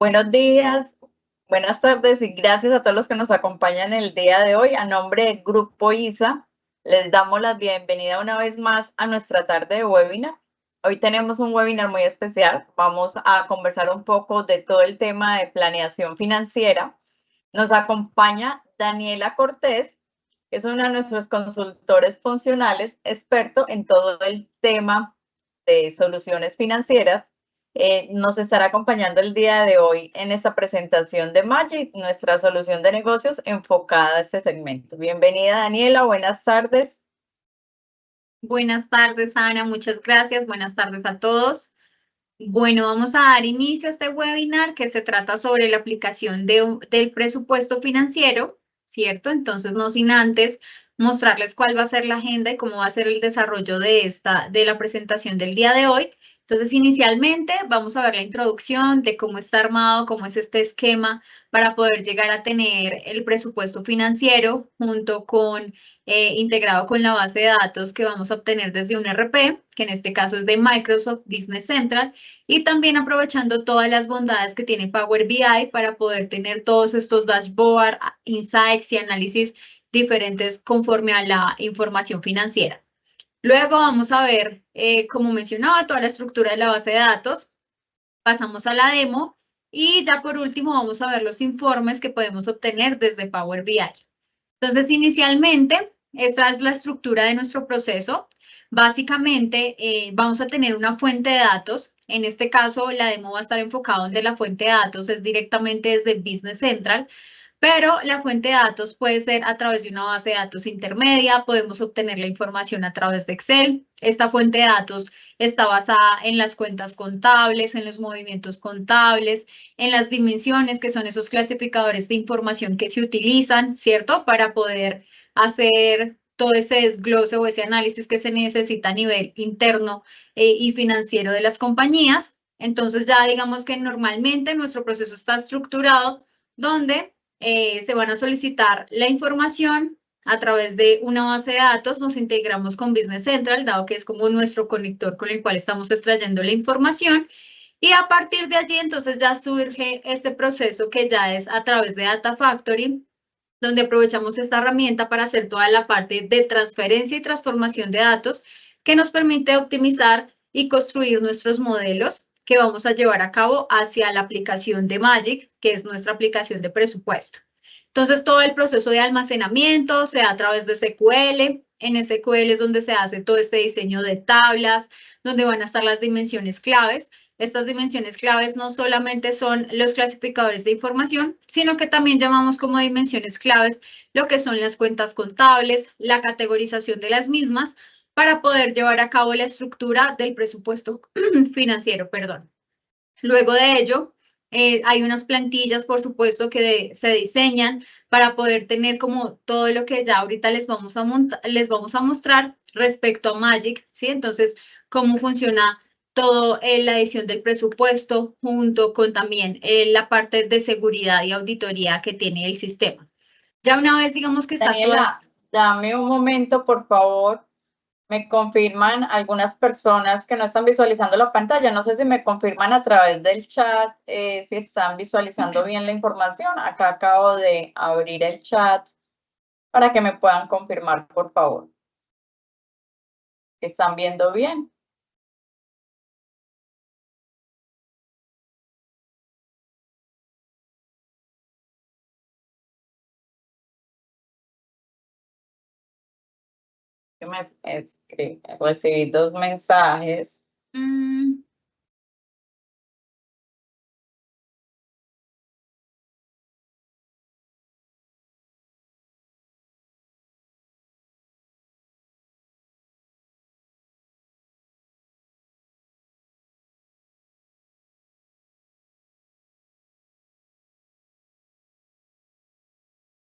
Buenos días, buenas tardes y gracias a todos los que nos acompañan el día de hoy. A nombre del Grupo ISA, les damos la bienvenida una vez más a nuestra tarde de webinar. Hoy tenemos un webinar muy especial. Vamos a conversar un poco de todo el tema de planeación financiera. Nos acompaña Daniela Cortés, que es uno de nuestros consultores funcionales, experto en todo el tema de soluciones financieras. Nos estará acompañando el día de hoy en esta presentación de Magic, nuestra solución de negocios enfocada a este segmento. Bienvenida, Daniela, buenas tardes. Buenas tardes, Ana, muchas gracias. Buenas tardes a todos. Bueno, vamos a dar inicio a este webinar que se trata sobre la aplicación del presupuesto financiero, ¿cierto? Entonces, no sin antes mostrarles cuál va a ser la agenda y cómo va a ser el desarrollo de la presentación del día de hoy. Entonces, inicialmente vamos a ver la introducción de cómo está armado, cómo es este esquema para poder llegar a tener el presupuesto financiero junto con integrado con la base de datos que vamos a obtener desde un RP, que en este caso es de Microsoft Business Central, y también aprovechando todas las bondades que tiene Power BI para poder tener todos estos dashboards, insights y análisis diferentes conforme a la información financiera. Luego vamos a ver, como mencionaba, toda la estructura de la base de datos. Pasamos a la demo y ya por último vamos a ver los informes que podemos obtener desde Power BI. Entonces, inicialmente, esta es la estructura de nuestro proceso. Básicamente, vamos a tener una fuente de datos. En este caso, la demo va a estar enfocada donde la fuente de datos es directamente desde Business Central, pero la fuente de datos puede ser a través de una base de datos intermedia, podemos obtener la información a través de Excel. Esta fuente de datos está basada en las cuentas contables, en los movimientos contables, en las dimensiones, que son esos clasificadores de información que se utilizan, ¿cierto? Para poder hacer todo ese desglose o ese análisis que se necesita a nivel interno y financiero de las compañías. Entonces ya digamos que normalmente nuestro proceso está estructurado donde se van a solicitar la información a través de una base de datos, nos integramos con Business Central, dado que es como nuestro conector con el cual estamos extrayendo la información, y a partir de allí entonces ya surge este proceso que ya es a través de Data Factory, donde aprovechamos esta herramienta para hacer toda la parte de transferencia y transformación de datos que nos permite optimizar y construir nuestros modelos que vamos a llevar a cabo hacia la aplicación de Magic, que es nuestra aplicación de presupuesto. Entonces, todo el proceso de almacenamiento se da a través de SQL. En SQL es donde se hace todo este diseño de tablas, donde van a estar las dimensiones claves. Estas dimensiones claves no solamente son los clasificadores de información, sino que también llamamos como dimensiones claves lo que son las cuentas contables, la categorización de las mismas, para poder llevar a cabo la estructura del presupuesto financiero, perdón. Luego de ello, hay unas plantillas, por supuesto, que se diseñan para poder tener como todo lo que ya ahorita les vamos a mostrar respecto a Magic, ¿sí? Entonces, cómo funciona todo la edición del presupuesto junto con también la parte de seguridad y auditoría que tiene el sistema. Ya una vez digamos que está toda... Daniela, dame un momento, por favor. Me confirman algunas personas que no están visualizando la pantalla. No sé si me confirman a través del chat si están visualizando bien la información. Acá acabo de abrir el chat para que me puedan confirmar, por favor. ¿Están viendo bien? Recibí dos mensajes. Mm,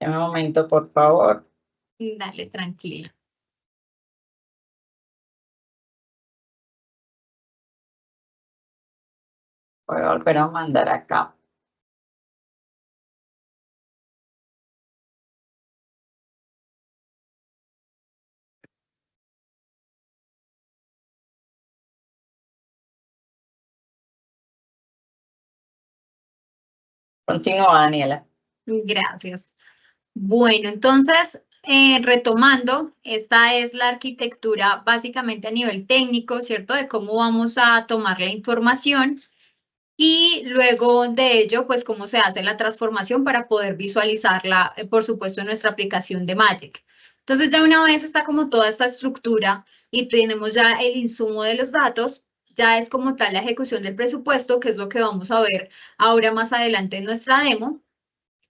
Un momento, por favor. dale, tranquila. Voy a volver a mandar acá. Continúa, Daniela. Gracias. Bueno, entonces, retomando, esta es la arquitectura básicamente a nivel técnico, ¿cierto? De cómo vamos a tomar la información y luego de ello, pues cómo se hace la transformación para poder visualizarla, por supuesto, en nuestra aplicación de Magic. Entonces, ya una vez está como toda esta estructura y tenemos ya el insumo de los datos, ya es como tal la ejecución del presupuesto, que es lo que vamos a ver ahora más adelante en nuestra demo,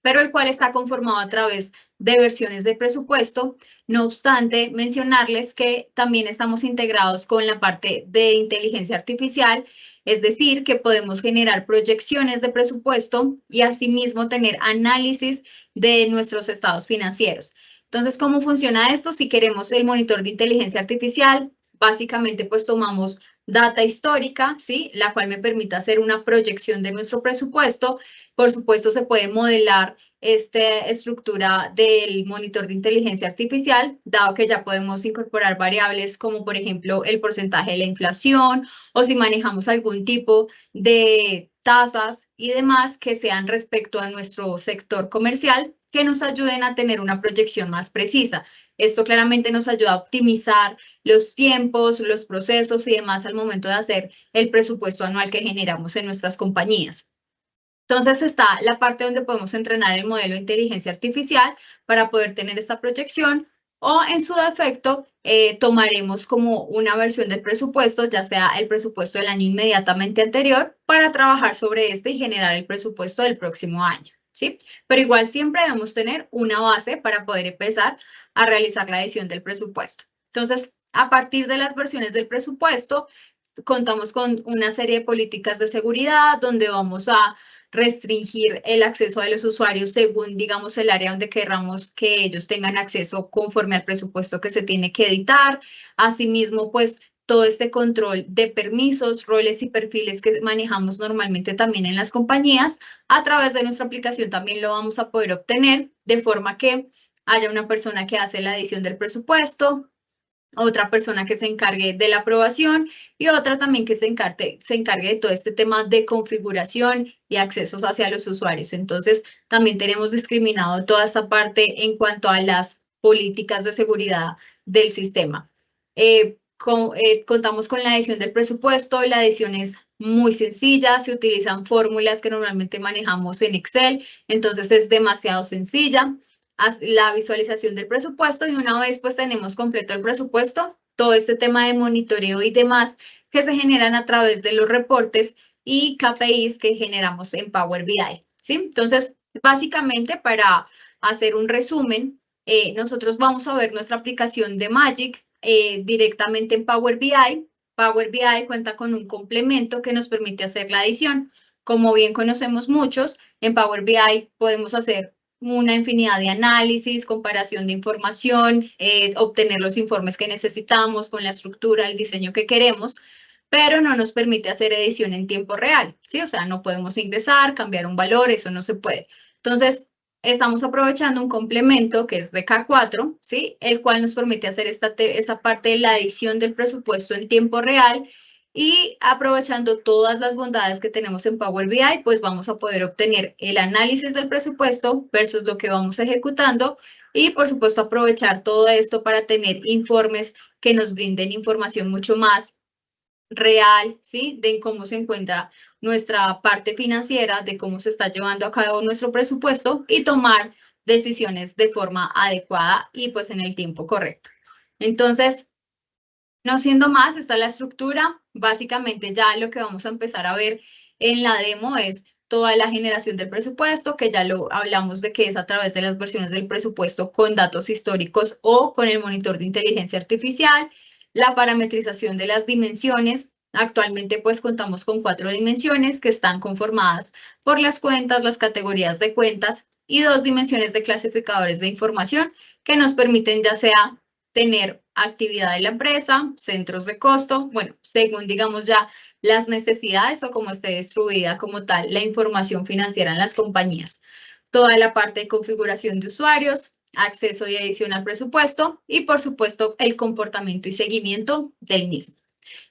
pero el cual está conformado a través de versiones de presupuesto. No obstante, mencionarles que también estamos integrados con la parte de inteligencia artificial, es decir, que podemos generar proyecciones de presupuesto y asimismo tener análisis de nuestros estados financieros. Entonces, ¿cómo funciona esto? Si queremos el monitor de inteligencia artificial, básicamente pues tomamos data histórica, ¿sí? La cual me permite hacer una proyección de nuestro presupuesto. Por supuesto, se puede modelar esta estructura del monitor de inteligencia artificial, dado que ya podemos incorporar variables como, por ejemplo, el porcentaje de la inflación o si manejamos algún tipo de tasas y demás que sean respecto a nuestro sector comercial que nos ayuden a tener una proyección más precisa. Esto claramente nos ayuda a optimizar los tiempos, los procesos y demás al momento de hacer el presupuesto anual que generamos en nuestras compañías. Entonces está la parte donde podemos entrenar el modelo de inteligencia artificial para poder tener esta proyección o en su defecto tomaremos como una versión del presupuesto, ya sea el presupuesto del año inmediatamente anterior, para trabajar sobre este y generar el presupuesto del próximo año, ¿sí? Pero igual siempre debemos tener una base para poder empezar a realizar la edición del presupuesto. Entonces, a partir de las versiones del presupuesto, contamos con una serie de políticas de seguridad donde vamos a restringir el acceso de los usuarios según, digamos, el área donde queramos que ellos tengan acceso conforme al presupuesto que se tiene que editar. Asimismo, pues, todo este control de permisos, roles y perfiles que manejamos normalmente también en las compañías, a través de nuestra aplicación también lo vamos a poder obtener de forma que haya una persona que hace la edición del presupuesto, otra persona que se encargue de la aprobación y otra también que se encargue de todo este tema de configuración y accesos hacia los usuarios. Entonces, también tenemos discriminado toda esta parte en cuanto a las políticas de seguridad del sistema. Contamos con la edición del presupuesto. La edición es muy sencilla, se utilizan fórmulas que normalmente manejamos en Excel, entonces es demasiado sencilla. La visualización del presupuesto y una vez pues tenemos completo el presupuesto, todo este tema de monitoreo y demás que se generan a través de los reportes y KPIs que generamos en Power BI, ¿sí? Entonces, básicamente para hacer un resumen, nosotros vamos a ver nuestra aplicación de Magic directamente en Power BI. Power BI cuenta con un complemento que nos permite hacer la edición. Como bien conocemos muchos, en Power BI podemos hacer una infinidad de análisis, comparación de información, obtener los informes que necesitamos con la estructura, el diseño que queremos, pero no nos permite hacer edición en tiempo real, ¿sí? O sea, no podemos ingresar, cambiar un valor, eso no se puede. Entonces, estamos aprovechando un complemento que es de K4, ¿sí? El cual nos permite hacer esa parte de la edición del presupuesto en tiempo real y aprovechando todas las bondades que tenemos en Power BI, pues vamos a poder obtener el análisis del presupuesto versus lo que vamos ejecutando y, por supuesto, aprovechar todo esto para tener informes que nos brinden información mucho más real, ¿sí? De cómo se encuentra nuestra parte financiera, de cómo se está llevando a cabo nuestro presupuesto y tomar decisiones de forma adecuada y pues en el tiempo correcto. Entonces, no siendo más, está la estructura. Básicamente ya lo que vamos a empezar a ver en la demo es toda la generación del presupuesto, que ya lo hablamos de que es a través de las versiones del presupuesto con datos históricos o con el monitor de inteligencia artificial, la parametrización de las dimensiones. Actualmente pues contamos con 4 dimensiones que están conformadas por las cuentas, las categorías de cuentas y 2 dimensiones de clasificadores de información que nos permiten ya sea tener actividad de la empresa, centros de costo, bueno, según digamos ya las necesidades o cómo esté distribuida como tal la información financiera en las compañías. Toda la parte de configuración de usuarios, acceso y edición al presupuesto y por supuesto el comportamiento y seguimiento del mismo.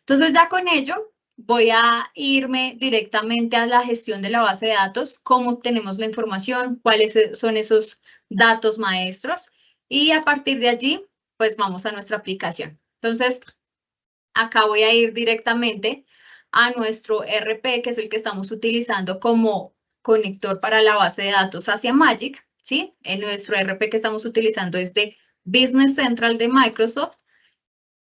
Entonces ya con ello voy a irme directamente a la gestión de la base de datos, cómo obtenemos la información, cuáles son esos datos maestros y a partir de allí, pues vamos a nuestra aplicación. Entonces, acá voy a ir directamente a nuestro RP, que es el que estamos utilizando como conector para la base de datos hacia Magic, ¿sí? En nuestro RP que estamos utilizando es de Business Central de Microsoft.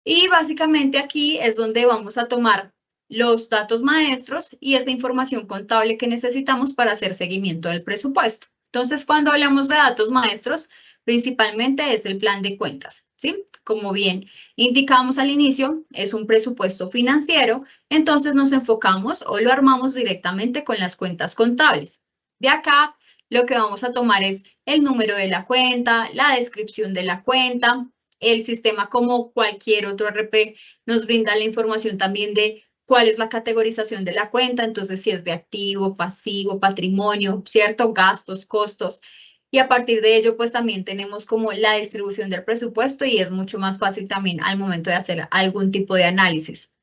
Y básicamente aquí es donde vamos a tomar los datos maestros y esa información contable que necesitamos para hacer seguimiento del presupuesto. Entonces, cuando hablamos de datos maestros, principalmente es el plan de cuentas, ¿sí? Como bien indicamos al inicio, es un presupuesto financiero, entonces nos enfocamos o lo armamos directamente con las cuentas contables. De acá, lo que vamos a tomar es el número de la cuenta, la descripción de la cuenta. El sistema, como cualquier otro RP, nos brinda la información también de cuál es la categorización de la cuenta, entonces si es de activo, pasivo, patrimonio, ¿cierto? Gastos, costos. Y a partir de ello, pues también tenemos como la distribución del presupuesto y es mucho más fácil también al momento de hacer algún tipo de análisis.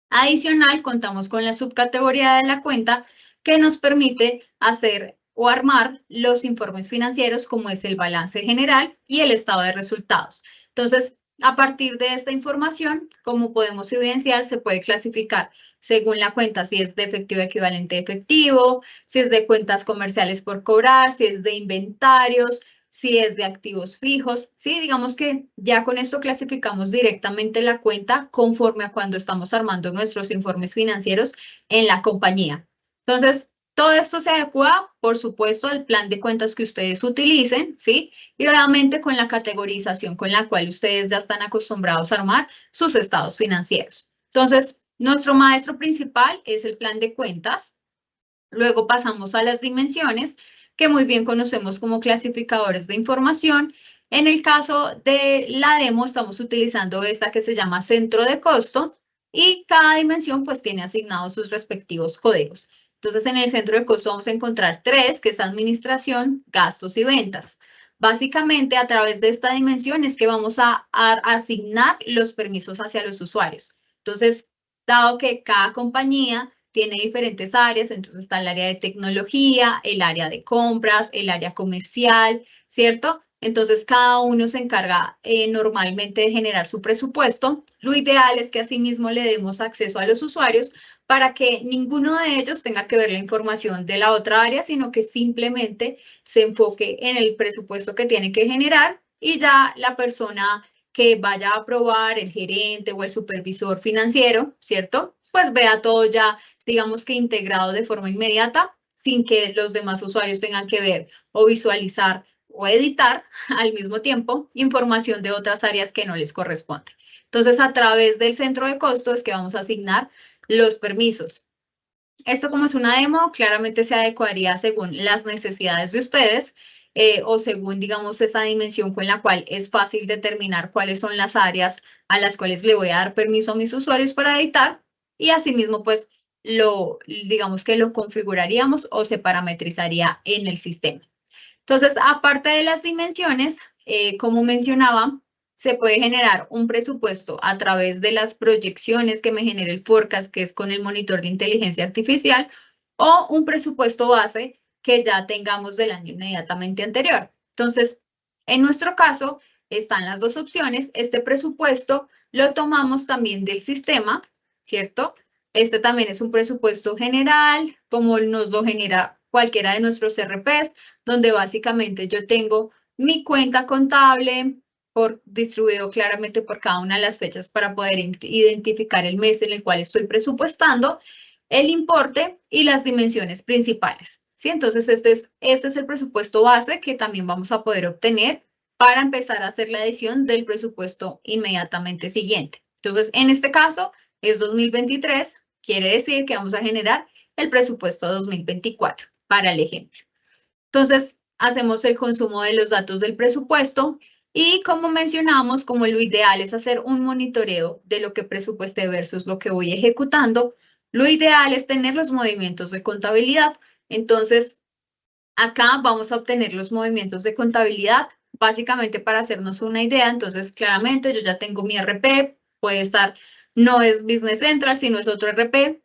Adicional, contamos con la subcategoría de la cuenta que nos permite hacer o armar los informes financieros como es el balance general y el estado de resultados. Entonces, a partir de esta información, como podemos evidenciar, se puede clasificar según la cuenta, si es de efectivo equivalente a efectivo, si es de cuentas comerciales por cobrar, si es de inventarios, si es de activos fijos, ¿sí? Digamos que ya con esto clasificamos directamente la cuenta conforme a cuando estamos armando nuestros informes financieros en la compañía. Entonces, todo esto se adecua, por supuesto, al plan de cuentas que ustedes utilicen, ¿sí? Y obviamente con la categorización con la cual ustedes ya están acostumbrados a armar sus estados financieros. Entonces, nuestro maestro principal es el plan de cuentas. Luego pasamos a las dimensiones, que muy bien conocemos como clasificadores de información. En el caso de la demo, estamos utilizando esta que se llama centro de costo y cada dimensión pues tiene asignados sus respectivos códigos. Entonces, en el centro de costo vamos a encontrar 3, que es administración, gastos y ventas. Básicamente, a través de esta dimensión es que vamos a asignar los permisos hacia los usuarios. Entonces, dado que cada compañía tiene diferentes áreas, entonces está el área de tecnología, el área de compras, el área comercial, ¿cierto? Entonces cada uno se encarga normalmente de generar su presupuesto. Lo ideal es que asimismo le demos acceso a los usuarios para que ninguno de ellos tenga que ver la información de la otra área, sino que simplemente se enfoque en el presupuesto que tiene que generar y ya la persona que vaya a aprobar, el gerente o el supervisor financiero, ¿cierto? Pues vea todo ya, digamos que integrado de forma inmediata, sin que los demás usuarios tengan que ver o visualizar o editar al mismo tiempo información de otras áreas que no les corresponde. Entonces, a través del centro de costo es que vamos a asignar los permisos. Esto, como es una demo, claramente se adecuaría según las necesidades de ustedes o según, digamos, esa dimensión con la cual es fácil determinar cuáles son las áreas a las cuales le voy a dar permiso a mis usuarios para editar y asimismo, pues, digamos que lo configuraríamos o se parametrizaría en el sistema. Entonces, aparte de las dimensiones, como mencionaba, se puede generar un presupuesto a través de las proyecciones que me genera el forecast, que es con el monitor de inteligencia artificial, o un presupuesto base que ya tengamos del año inmediatamente anterior. Entonces, en nuestro caso, están las dos opciones. Este presupuesto lo tomamos también del sistema, ¿cierto? Este también es un presupuesto general, como nos lo genera cualquiera de nuestros RPs, donde básicamente yo tengo mi cuenta contable distribuido claramente por cada una de las fechas para poder identificar el mes en el cual estoy presupuestando, el importe y las dimensiones principales. ¿Sí? Entonces, este es el presupuesto base que también vamos a poder obtener para empezar a hacer la edición del presupuesto inmediatamente siguiente. Entonces, en este caso es 2023, quiere decir que vamos a generar el presupuesto 2024 para el ejemplo. Entonces, hacemos el consumo de los datos del presupuesto y como mencionamos, como lo ideal es hacer un monitoreo de lo que presupuesté versus lo que voy ejecutando, lo ideal es tener los movimientos de contabilidad. Entonces, acá vamos a obtener los movimientos de contabilidad, básicamente para hacernos una idea. Entonces, claramente yo ya tengo mi RP, puede estar no es Business Central, sino es otro ERP.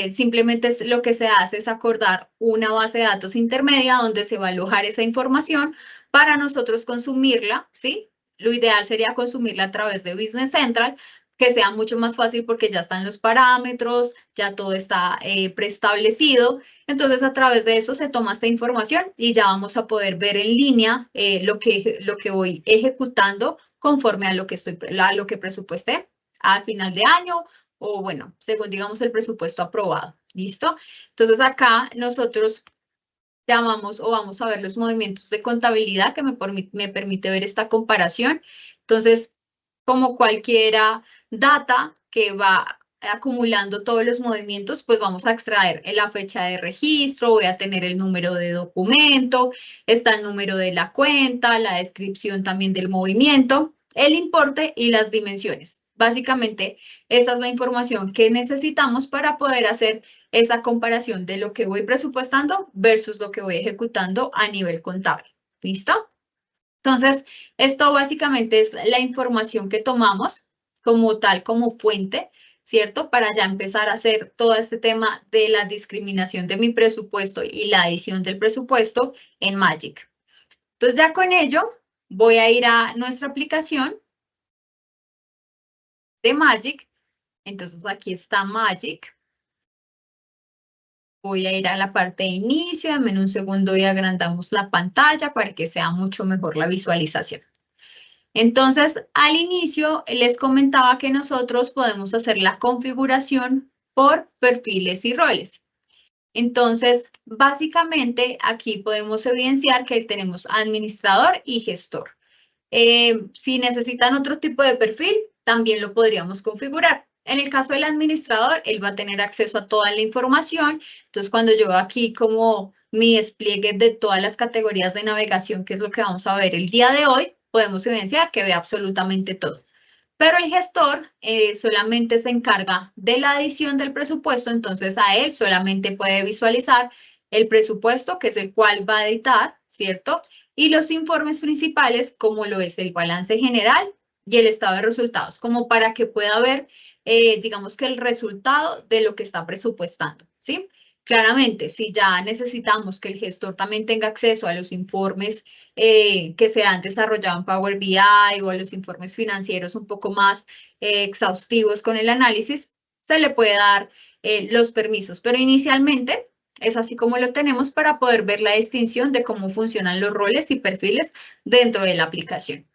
Simplemente lo que se hace es acordar una base de datos intermedia donde se va a alojar esa información para nosotros consumirla, ¿sí? Lo ideal sería consumirla a través de Business Central, que sea mucho más fácil porque ya están los parámetros, ya todo está preestablecido. Entonces, a través de eso se toma esta información y ya vamos a poder ver en línea lo que voy ejecutando conforme a lo que presupuesté a final de año o bueno, según digamos el presupuesto aprobado. ¿Listo? Entonces, acá nosotros llamamos o vamos a ver los movimientos de contabilidad que me permite ver esta comparación. Entonces, como cualquiera data que va acumulando todos los movimientos, pues vamos a extraer la fecha de registro, voy a tener el número de documento, está el número de la cuenta, la descripción también del movimiento, el importe y las dimensiones. Básicamente, esa es la información que necesitamos para poder hacer esa comparación de lo que voy presupuestando versus lo que voy ejecutando a nivel contable. ¿Listo? Entonces, esto básicamente es la información que tomamos como tal, como fuente, ¿cierto? Para ya empezar a hacer todo este tema de la discriminación de mi presupuesto y la adición del presupuesto en Magic. Entonces, ya con ello, voy a ir a nuestra aplicación de Magic. Entonces, aquí está Magic. Voy a ir a la parte de inicio, dame un segundo y agrandamos la pantalla para que sea mucho mejor la visualización. Entonces, al inicio les comentaba que nosotros podemos hacer la configuración por perfiles y roles. Entonces, básicamente aquí podemos evidenciar que tenemos administrador y gestor. Si necesitan otro tipo de perfil, también lo podríamos configurar. En el caso del administrador, él va a tener acceso a toda la información. Entonces, cuando yo veo aquí como mi despliegue de todas las categorías de navegación, que es lo que vamos a ver el día de hoy, podemos evidenciar que ve absolutamente todo. Pero el gestor solamente se encarga de la adición del presupuesto, entonces a él solamente puede visualizar el presupuesto, que es el cual va a editar, ¿cierto? Y los informes principales, como lo es el balance general y el estado de resultados, como para que pueda ver, digamos que el resultado de lo que está presupuestando, ¿sí? Claramente, si ya necesitamos que el gestor también tenga acceso a los informes que se han desarrollado en Power BI o a los informes financieros un poco más exhaustivos con el análisis, se le puede dar los permisos, pero inicialmente es así como lo tenemos para poder ver la distinción de cómo funcionan los roles y perfiles dentro de la aplicación.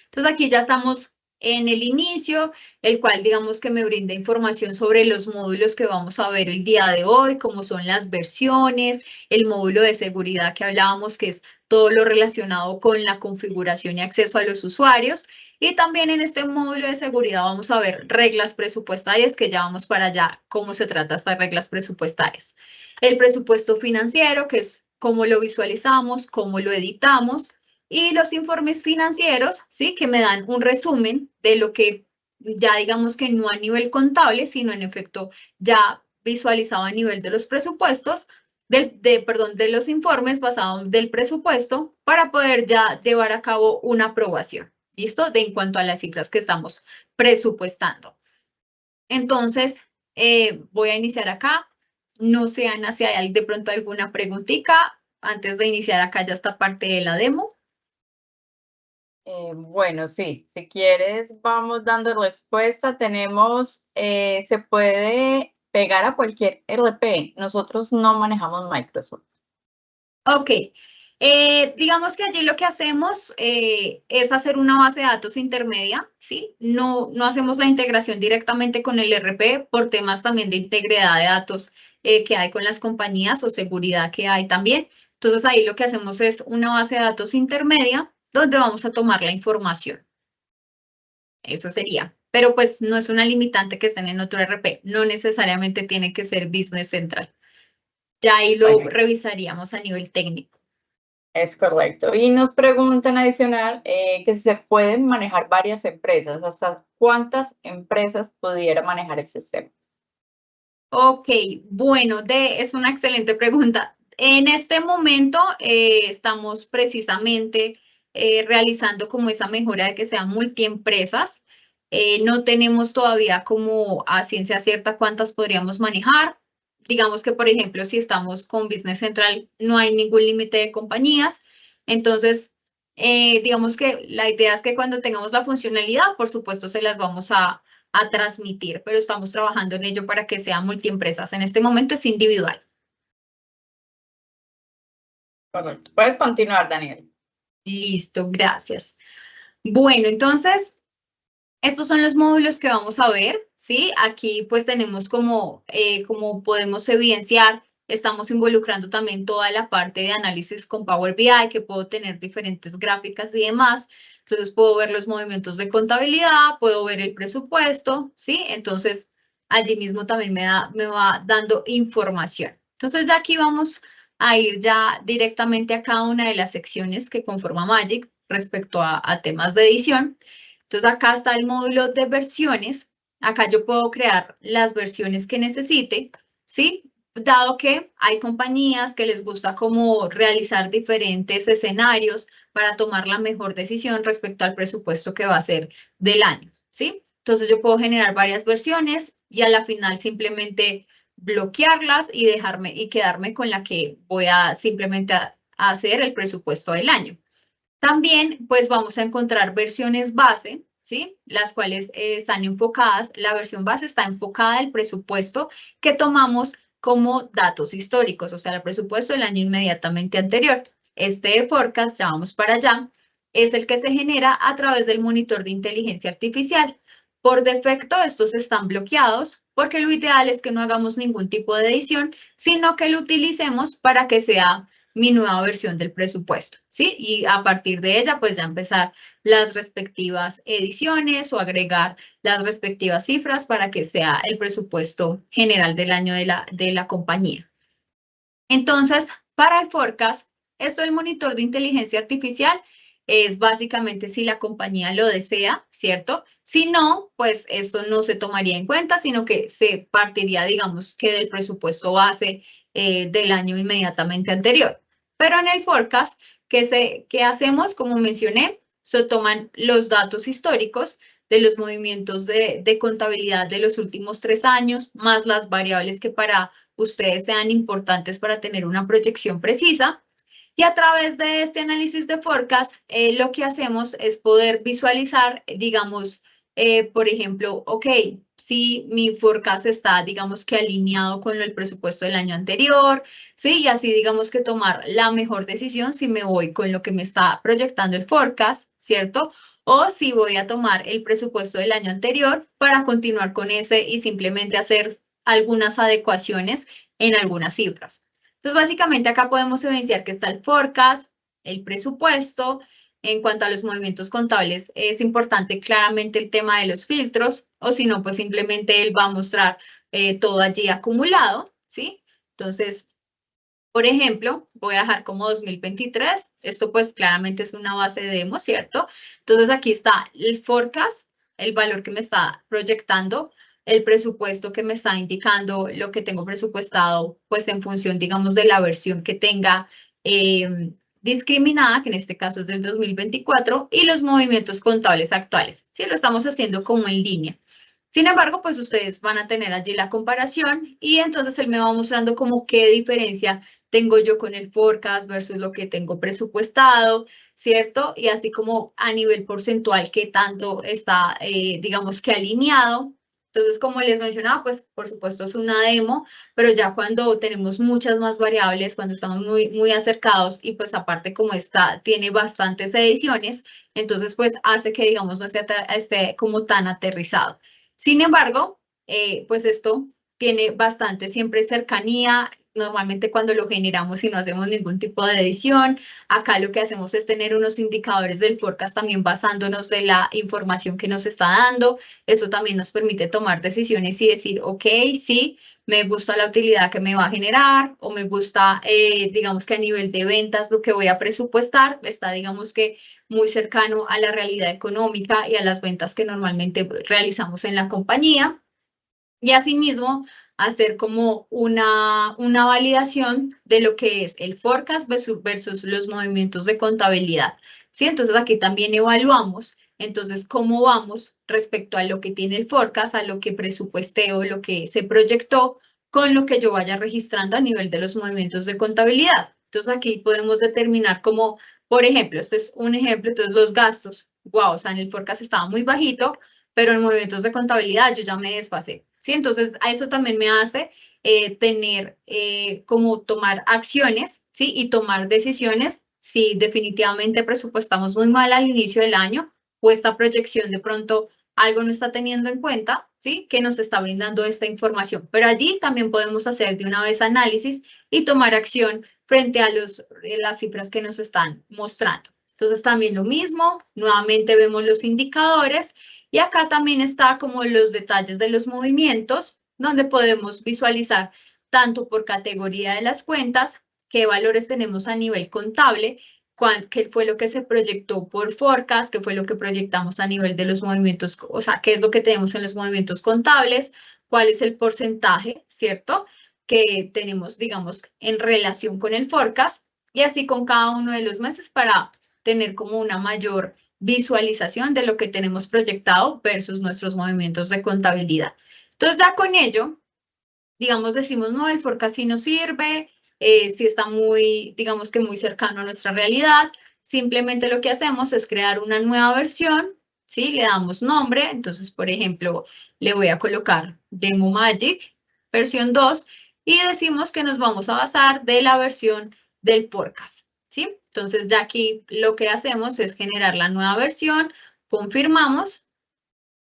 Entonces aquí ya estamos en el inicio, el cual digamos que me brinda información sobre los módulos que vamos a ver el día de hoy, como son las versiones, el módulo de seguridad que hablábamos, que es todo lo relacionado con la configuración y acceso a los usuarios. Y también en este módulo de seguridad vamos a ver reglas presupuestarias, que ya vamos para allá, cómo se trata estas reglas presupuestarias. El presupuesto financiero, que es cómo lo visualizamos, cómo lo editamos, y los informes financieros, ¿sí? Que me dan un resumen de lo que ya digamos que no a nivel contable, sino en efecto ya visualizado a nivel de los presupuestos, de los informes basados del presupuesto para poder ya llevar a cabo una aprobación, ¿listo? En cuanto a las cifras que estamos presupuestando. Entonces, voy a iniciar acá. No sé, Ana, si hay de pronto alguna preguntita antes de iniciar acá ya esta parte de la demo. Bueno, sí, si quieres, vamos dando respuesta. Tenemos, se puede pegar a cualquier ERP. Nosotros no manejamos Microsoft. Ok, digamos que allí lo que hacemos es hacer una base de datos intermedia, ¿sí? No hacemos la integración directamente con el ERP por temas también de integridad de datos que hay con las compañías o seguridad que hay también. Entonces ahí lo que hacemos es una base de datos intermedia donde vamos a tomar la información. Eso sería. Pero pues no es una limitante que estén en otro ERP. No necesariamente tiene que ser Business Central. Ya ahí lo Bueno, revisaríamos a nivel técnico. es correcto. Y nos preguntan adicional que si se pueden manejar varias empresas. ¿Hasta cuántas empresas pudiera manejar el sistema? Ok, bueno, es una excelente pregunta. En este momento estamos precisamente realizando como esa mejora de que sean multiempresas. No tenemos todavía como a ciencia cierta cuántas podríamos manejar. Digamos que, por ejemplo, si estamos con Business Central, no hay ningún límite de compañías. Entonces, digamos que la idea es que cuando tengamos la funcionalidad, por supuesto, se las vamos a transmitir, pero estamos trabajando en ello para que sea multiempresas. En este momento es individual. Correcto. Puedes continuar, Daniel. Listo, gracias. Bueno, entonces, estos son los módulos que vamos a ver, ¿sí? Aquí pues tenemos como podemos evidenciar, estamos involucrando también toda la parte de análisis con Power BI, que puedo tener diferentes gráficas y demás. Entonces puedo ver los movimientos de contabilidad, puedo ver el presupuesto, ¿sí? Entonces allí mismo también me va dando información. Entonces ya aquí vamos a ir ya directamente a cada una de las secciones que conforma Magic respecto a temas de edición. Entonces acá está el módulo de versiones. Acá yo puedo crear las versiones que necesite, ¿sí? Dado que hay compañías que les gusta como realizar diferentes escenarios para tomar la mejor decisión respecto al presupuesto que va a ser del año, ¿sí? Entonces yo puedo generar varias versiones y a la final simplemente bloquearlas y quedarme con la que voy a simplemente hacer el presupuesto del año. También, pues vamos a encontrar versiones base, ¿sí? Las cuales están enfocadas, la versión base está enfocada al presupuesto que tomamos como datos históricos, o sea, el presupuesto del año inmediatamente anterior. Este forecast, ya vamos para allá, es el que se genera a través del monitor de inteligencia artificial. Por defecto, estos están bloqueados porque lo ideal es que no hagamos ningún tipo de edición, sino que lo utilicemos para que sea mi nueva versión del presupuesto, ¿sí? Y a partir de ella, pues ya empezar las respectivas ediciones o agregar las respectivas cifras para que sea el presupuesto general del año de la compañía. Entonces, para el forecast, esto del monitor de inteligencia artificial es básicamente si la compañía lo desea, ¿cierto? Si no, pues esto no se tomaría en cuenta, sino que se partiría, digamos, que del presupuesto base del año inmediatamente anterior. Pero en el forecast, ¿qué hacemos? Como mencioné, se toman los datos históricos de los movimientos de contabilidad de los últimos 3 años, más las variables que para ustedes sean importantes para tener una proyección precisa. Y a través de este análisis de forecast, lo que hacemos es poder visualizar, digamos, por ejemplo, ok, si mi forecast está, digamos que alineado con el presupuesto del año anterior, ¿sí? Y así, digamos que tomar la mejor decisión si me voy con lo que me está proyectando el forecast, ¿cierto? O si voy a tomar el presupuesto del año anterior para continuar con ese y simplemente hacer algunas adecuaciones en algunas cifras. Entonces, básicamente acá podemos evidenciar que está el forecast, el presupuesto. En cuanto a los movimientos contables, es importante claramente el tema de los filtros, o si no, pues simplemente él va a mostrar todo allí acumulado, ¿sí? Entonces, por ejemplo, voy a dejar como 2023. Esto pues claramente es una base de demo, ¿cierto? Entonces aquí está el forecast, el valor que me está proyectando, el presupuesto que me está indicando lo que tengo presupuestado, pues en función, digamos, de la versión que tenga discriminada, que en este caso es del 2024, y los movimientos contables actuales. Sí, lo estamos haciendo como en línea. Sin embargo, pues ustedes van a tener allí la comparación y entonces él me va mostrando como qué diferencia tengo yo con el forecast versus lo que tengo presupuestado, ¿cierto? Y así como a nivel porcentual, qué tanto está, digamos que alineado. Entonces, como les mencionaba, pues por supuesto es una demo, pero ya cuando tenemos muchas más variables, cuando estamos muy acercados y pues aparte como está, tiene bastantes ediciones, entonces pues hace que digamos no esté como tan aterrizado. Sin embargo, pues esto tiene bastante siempre cercanía. Normalmente cuando lo generamos y no hacemos ningún tipo de edición, acá lo que hacemos es tener unos indicadores del forecast también basándonos de la información que nos está dando. Eso también nos permite tomar decisiones y decir, ok, sí, me gusta la utilidad que me va a generar o me gusta, digamos que a nivel de ventas lo que voy a presupuestar está, digamos que muy cercano a la realidad económica y a las ventas que normalmente realizamos en la compañía. Y asimismo, hacer como una validación de lo que es el forecast versus los movimientos de contabilidad. ¿Sí? Entonces aquí también evaluamos Entonces, ¿cómo vamos respecto a lo que tiene el forecast, a lo que presupuesté o lo que se proyectó con lo que yo vaya registrando a nivel de los movimientos de contabilidad? Entonces, aquí podemos determinar como, por ejemplo, este es un ejemplo, entonces los gastos, wow, o sea, en el forecast estaba muy bajito, pero en movimientos de contabilidad yo ya me desfasé, ¿sí? Entonces, a eso también me hace tener como tomar acciones, ¿sí? Y tomar decisiones si definitivamente presupuestamos muy mal al inicio del año o esta proyección de pronto algo no está teniendo en cuenta, ¿sí? Que nos está brindando esta información. Pero allí también podemos hacer de una vez análisis y tomar acción frente a las cifras que nos están mostrando. Entonces también lo mismo, nuevamente vemos los indicadores y acá también está como los detalles de los movimientos, donde podemos visualizar tanto por categoría de las cuentas, qué valores tenemos a nivel contable, qué fue lo que se proyectó por forecast, qué fue lo que proyectamos a nivel de los movimientos, o sea, qué es lo que tenemos en los movimientos contables, cuál es el porcentaje, ¿cierto? Que tenemos, digamos, en relación con el forecast y así con cada uno de los meses para tener como una mayor visualización de lo que tenemos proyectado versus nuestros movimientos de contabilidad. Entonces, ya con ello, digamos, decimos, no, el forecast sí nos sirve, si está muy, digamos que muy cercano a nuestra realidad, simplemente lo que hacemos es crear una nueva versión, ¿sí? Le damos nombre, entonces, por ejemplo, le voy a colocar Demo Magic versión 2 y decimos que nos vamos a basar de la versión del forecast, ¿sí? Entonces, ya aquí lo que hacemos es generar la nueva versión, confirmamos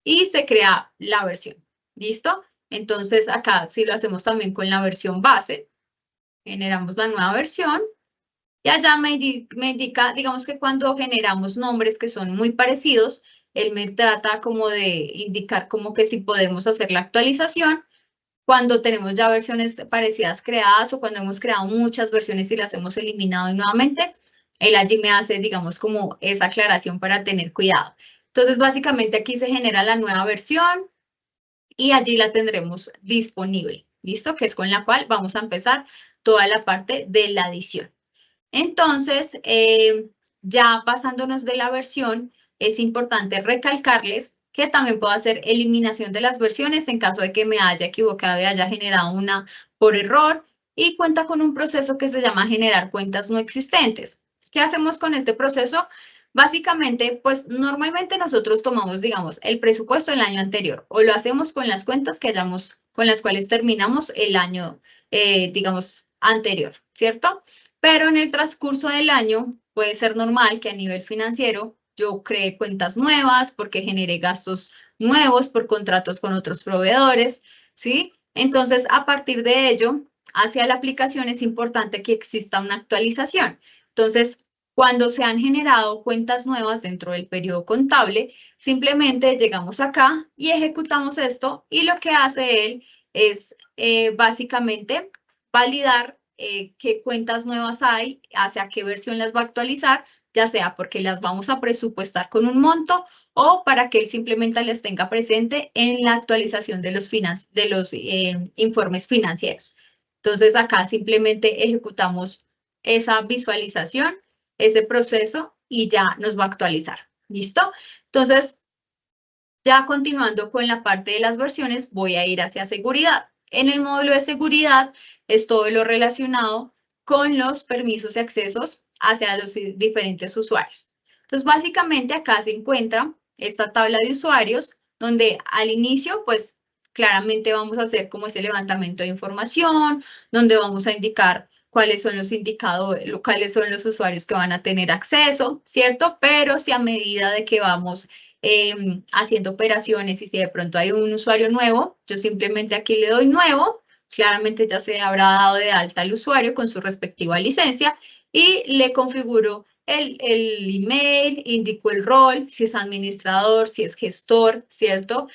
y se crea la versión, ¿listo? Entonces, acá si lo hacemos también con la versión base, generamos la nueva versión y allá me indica, digamos que cuando generamos nombres que son muy parecidos, él me trata como de indicar como que si podemos hacer la actualización cuando tenemos ya versiones parecidas creadas o cuando hemos creado muchas versiones y las hemos eliminado nuevamente, él allí me hace, digamos, como esa aclaración para tener cuidado. Entonces, básicamente aquí se genera la nueva versión y allí la tendremos disponible, ¿listo? Que es con la cual vamos a empezar toda la parte de la adición. Entonces, ya pasándonos de la versión, es importante recalcarles que también puedo hacer eliminación de las versiones en caso de que me haya equivocado y haya generado una por error y cuenta con un proceso que se llama generar cuentas no existentes. ¿Qué hacemos con este proceso? Básicamente, pues normalmente nosotros tomamos, digamos, el presupuesto del año anterior o lo hacemos con las cuentas que hayamos, con las cuales terminamos el año, digamos, anterior, ¿cierto? Pero en el transcurso del año puede ser normal que a nivel financiero yo cree cuentas nuevas porque generé gastos nuevos por contratos con otros proveedores, ¿sí? Entonces, a partir de ello, hacia la aplicación es importante que exista una actualización. Entonces, cuando se han generado cuentas nuevas dentro del periodo contable, simplemente llegamos acá y ejecutamos esto y lo que hace él es básicamente validar qué cuentas nuevas hay, hacia qué versión las va a actualizar, ya sea porque las vamos a presupuestar con un monto o para que él simplemente las tenga presente en la actualización de los informes financieros. Entonces acá simplemente ejecutamos esa visualización, ese proceso y ya nos va a actualizar. ¿Listo? Entonces, ya continuando con la parte de las versiones, voy a ir hacia seguridad. En el módulo de seguridad es todo lo relacionado con los permisos y accesos hacia los diferentes usuarios. Entonces, básicamente acá se encuentra esta tabla de usuarios, donde al inicio, pues, claramente vamos a hacer como ese levantamiento de información, donde vamos a indicar cuáles son los indicadores, cuáles son los usuarios que van a tener acceso, ¿cierto? Pero si a medida de que vamos haciendo operaciones y si de pronto hay un usuario nuevo, yo simplemente aquí le doy nuevo, claramente ya se habrá dado de alta al usuario con su respectiva licencia y le configuro el email, indico el rol, si es administrador, si es gestor, ¿cierto?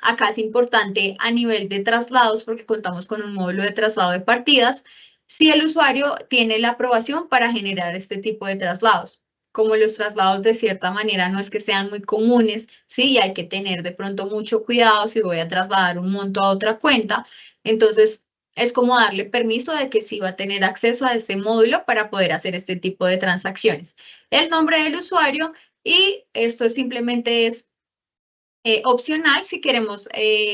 Acá es importante a nivel de traslados porque contamos con un módulo de traslado de partidas, si el usuario tiene la aprobación para generar este tipo de traslados. Como los traslados de cierta manera no es que sean muy comunes, sí, y hay que tener de pronto mucho cuidado si voy a trasladar un monto a otra cuenta. Entonces, es como darle permiso de que sí va a tener acceso a este módulo para poder hacer este tipo de transacciones. El nombre del usuario Y esto simplemente es opcional si queremos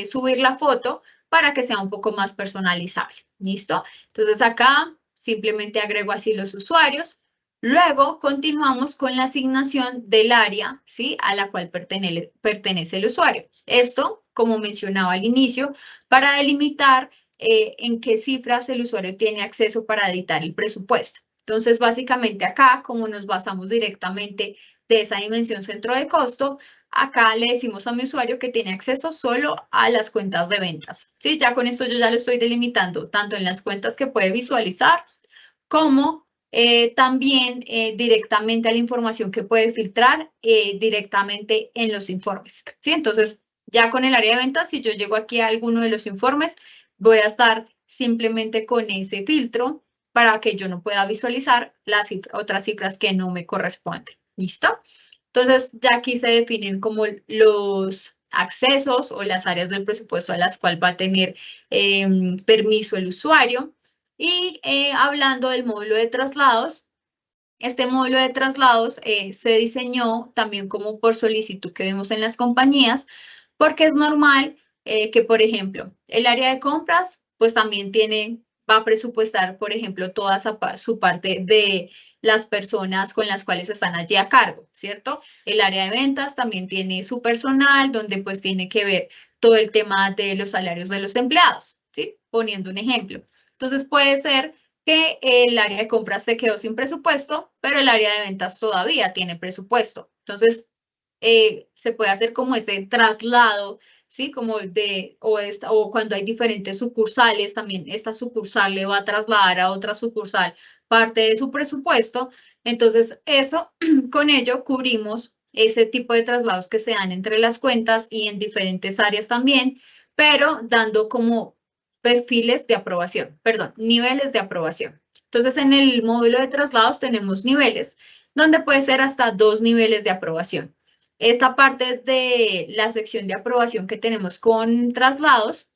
subir la foto para que sea un poco más personalizable. ¿Listo? Entonces acá simplemente agrego así los usuarios. Luego continuamos con la asignación del área, ¿sí?, a la cual pertenece el usuario. Esto, como mencionaba al inicio, para delimitar en qué cifras el usuario tiene acceso para editar el presupuesto. Entonces, básicamente acá, como nos basamos directamente de esa dimensión centro de costo, acá le decimos a mi usuario que tiene acceso solo a las cuentas de ventas, ¿sí? Ya con esto yo ya lo estoy delimitando tanto en las cuentas que puede visualizar como también directamente a la información que puede filtrar directamente en los informes, ¿sí? Entonces, ya con el área de ventas, si yo llego aquí a alguno de los informes, voy a estar simplemente con ese filtro para que yo no pueda visualizar las otras cifras que no me corresponden. ¿Listo? Entonces, ya aquí se definen como los accesos o las áreas del presupuesto a las cuales va a tener permiso el usuario. Y hablando del módulo de traslados, este módulo de traslados se diseñó también como por solicitud que vemos en las compañías, porque es normal que, por ejemplo, el área de compras, pues también va a presupuestar, por ejemplo, toda su parte de las personas con las cuales están allí a cargo, ¿cierto? El área de ventas también tiene su personal, donde pues tiene que ver todo el tema de los salarios de los empleados, ¿sí? Poniendo un ejemplo. Entonces puede ser que el área de compras se quedó sin presupuesto, pero el área de ventas todavía tiene presupuesto. Entonces, se puede hacer como ese traslado, ¿sí? Como o cuando hay diferentes sucursales, también esta sucursal le va a trasladar a otra sucursal parte de su presupuesto. Entonces, con ello cubrimos ese tipo de traslados que se dan entre las cuentas y en diferentes áreas también, pero dando como perfiles de aprobación, perdón, niveles de aprobación. Entonces, en el módulo de traslados tenemos niveles, donde puede ser hasta 2 niveles de aprobación. Esta parte de la sección de aprobación que tenemos con traslados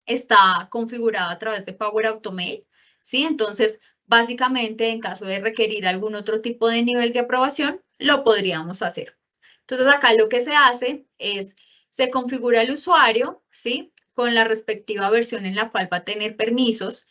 está configurada a través de Power Automate, ¿sí? Entonces, básicamente, en caso de requerir algún otro tipo de nivel de aprobación, lo podríamos hacer. Entonces, acá lo que se hace es, se configura el usuario, ¿sí?, con la respectiva versión en la cual va a tener permisos.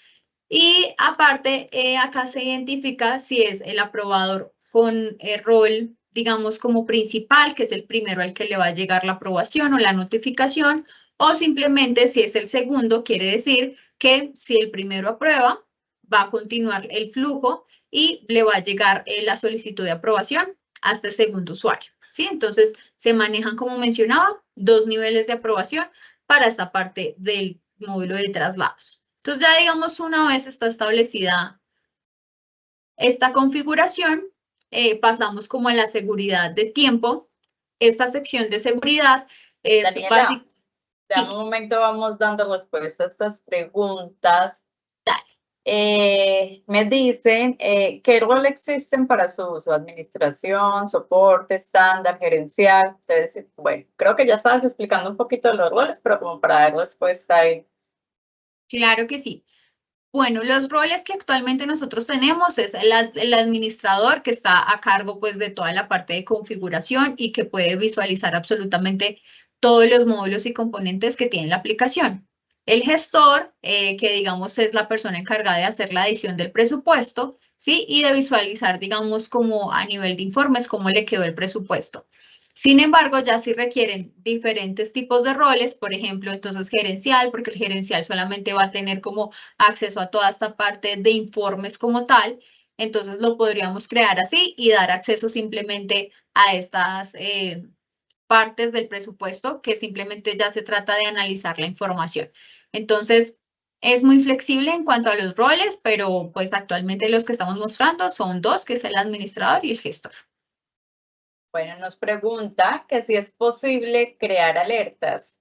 Y aparte, acá se identifica si es el aprobador con el rol, digamos, como principal, que es el primero al que le va a llegar la aprobación o la notificación, o simplemente si es el segundo, quiere decir que si el primero aprueba, va a continuar el flujo y le va a llegar la solicitud de aprobación a este segundo usuario, ¿sí? Entonces, se manejan, como mencionaba, 2 niveles de aprobación para esta parte del módulo de traslados. Entonces, ya digamos, una vez está establecida esta configuración, pasamos como a la seguridad de tiempo. Esta sección de seguridad es Daniela, dame un sí, momento, vamos dando respuesta a estas preguntas. Me dicen qué rol existen para su uso: administración, soporte, estándar, gerencial. Entonces, bueno, creo que ya estabas explicando un poquito los roles, pero como para dar respuesta ahí. claro que sí. Bueno, los roles que actualmente nosotros tenemos es el administrador, que está a cargo pues de toda la parte de configuración y que puede visualizar absolutamente todos los módulos y componentes que tiene la aplicación. El gestor, que digamos es la persona encargada de hacer la edición del presupuesto, ¿sí? Y de visualizar, digamos, como a nivel de informes, cómo le quedó el presupuesto. Sin embargo, ya sí requieren diferentes tipos de roles, por ejemplo, entonces gerencial, porque el gerencial solamente va a tener como acceso a toda esta parte de informes como tal, entonces lo podríamos crear así y dar acceso simplemente a estas partes del presupuesto, que simplemente ya se trata de analizar la información. Entonces, es muy flexible en cuanto a los roles, pero pues actualmente los que estamos mostrando son 2, que es el administrador y el gestor. Bueno, nos pregunta que si es posible crear alertas.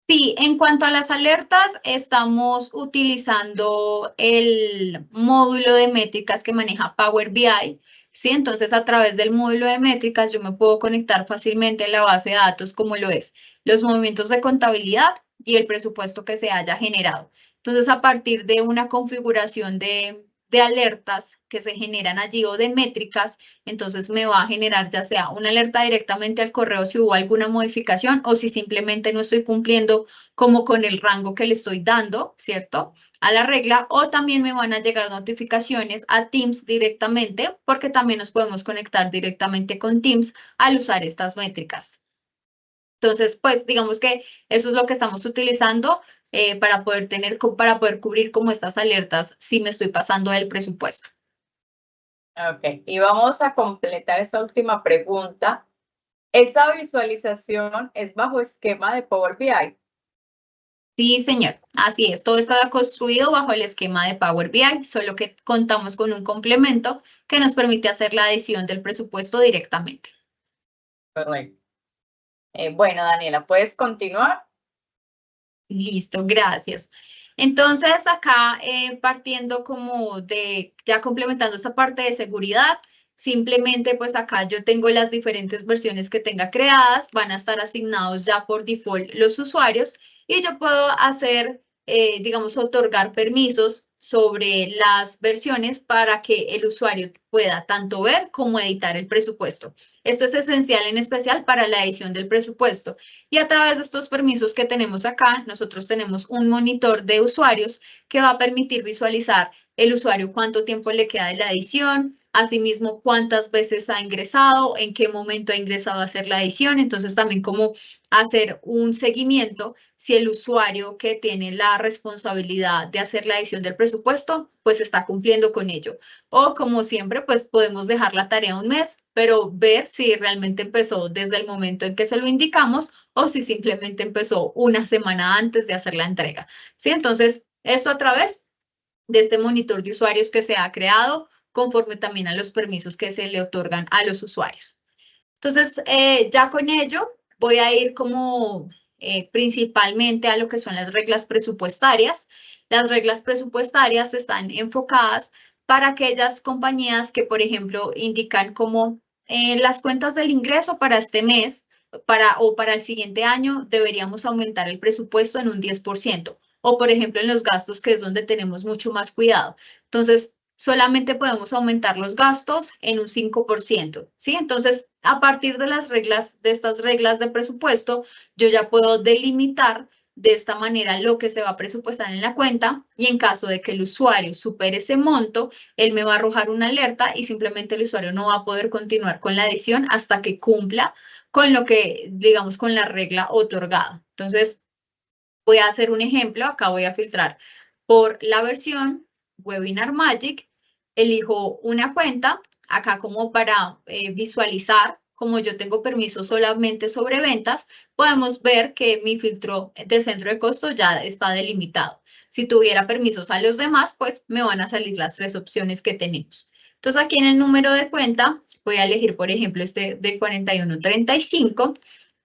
Sí, en cuanto a las alertas, estamos utilizando el módulo de métricas que maneja Power BI, ¿sí? Entonces, a través del módulo de métricas, yo me puedo conectar fácilmente a la base de datos, como lo es los movimientos de contabilidad y el presupuesto que se haya generado. Entonces, a partir de una configuración de de alertas que se generan allí o de métricas, entonces me va a generar ya sea una alerta directamente al correo si hubo alguna modificación o si simplemente no estoy cumpliendo como con el rango que le estoy dando, ¿cierto? A la regla, o también me van a llegar notificaciones a Teams directamente porque también nos podemos conectar directamente con Teams al usar estas métricas. Entonces, pues digamos que eso es lo que estamos utilizando para poder cubrir como estas alertas si me estoy pasando del presupuesto. Ok, y vamos a completar esta última pregunta. ¿Esa visualización es bajo esquema de Power BI? Sí, señor, así es. Todo está construido bajo el esquema de Power BI, solo que contamos con un complemento que nos permite hacer la adición del presupuesto directamente. Correcto. Bueno, Daniela, ¿puedes continuar? Listo, gracias. Entonces, acá partiendo como de, ya complementando esta parte de seguridad, simplemente pues acá yo tengo las diferentes versiones que tenga creadas, van a estar asignados ya por default los usuarios y yo puedo hacer, digamos, otorgar permisos sobre las versiones para que el usuario pueda tanto ver como editar el presupuesto. Esto es esencial en especial para la edición del presupuesto. Y a través de estos permisos que tenemos acá, nosotros tenemos un monitor de usuarios que va a permitir visualizar el usuario cuánto tiempo le queda de la edición, asimismo cuántas veces ha ingresado, en qué momento ha ingresado a hacer la edición. Entonces también como hacer un seguimiento si el usuario que tiene la responsabilidad de hacer la edición del presupuesto, pues está cumpliendo con ello. O como siempre, pues podemos dejar la tarea un mes, pero ver si realmente empezó desde el momento en que se lo indicamos o si simplemente empezó una semana antes de hacer la entrega. ¿Sí? Entonces, eso a través de este monitor de usuarios que se ha creado conforme también a los permisos que se le otorgan a los usuarios. Entonces, ya con ello voy a ir como principalmente a lo que son las reglas presupuestarias. Las reglas presupuestarias están enfocadas para aquellas compañías que, por ejemplo, indican como las cuentas del ingreso para este mes o para el siguiente año deberíamos aumentar el presupuesto en un 10%. O, por ejemplo, en los gastos, que es donde tenemos mucho más cuidado. Entonces, solamente podemos aumentar los gastos en un 5%, ¿sí? Entonces, a partir de las reglas, de estas reglas de presupuesto, yo ya puedo delimitar de esta manera lo que se va a presupuestar en la cuenta y en caso de que el usuario supere ese monto, él me va a arrojar una alerta y simplemente el usuario no va a poder continuar con la edición hasta que cumpla con lo que, digamos, con la regla otorgada. Entonces, voy a hacer un ejemplo, acá voy a filtrar por la versión Webinar Magic, elijo una cuenta, acá como para visualizar, como yo tengo permiso solamente sobre ventas, podemos ver que mi filtro de centro de costo ya está delimitado. Si tuviera permisos a los demás, pues me van a salir las tres opciones que tenemos. Entonces aquí en el número de cuenta voy a elegir, por ejemplo, este de 4135.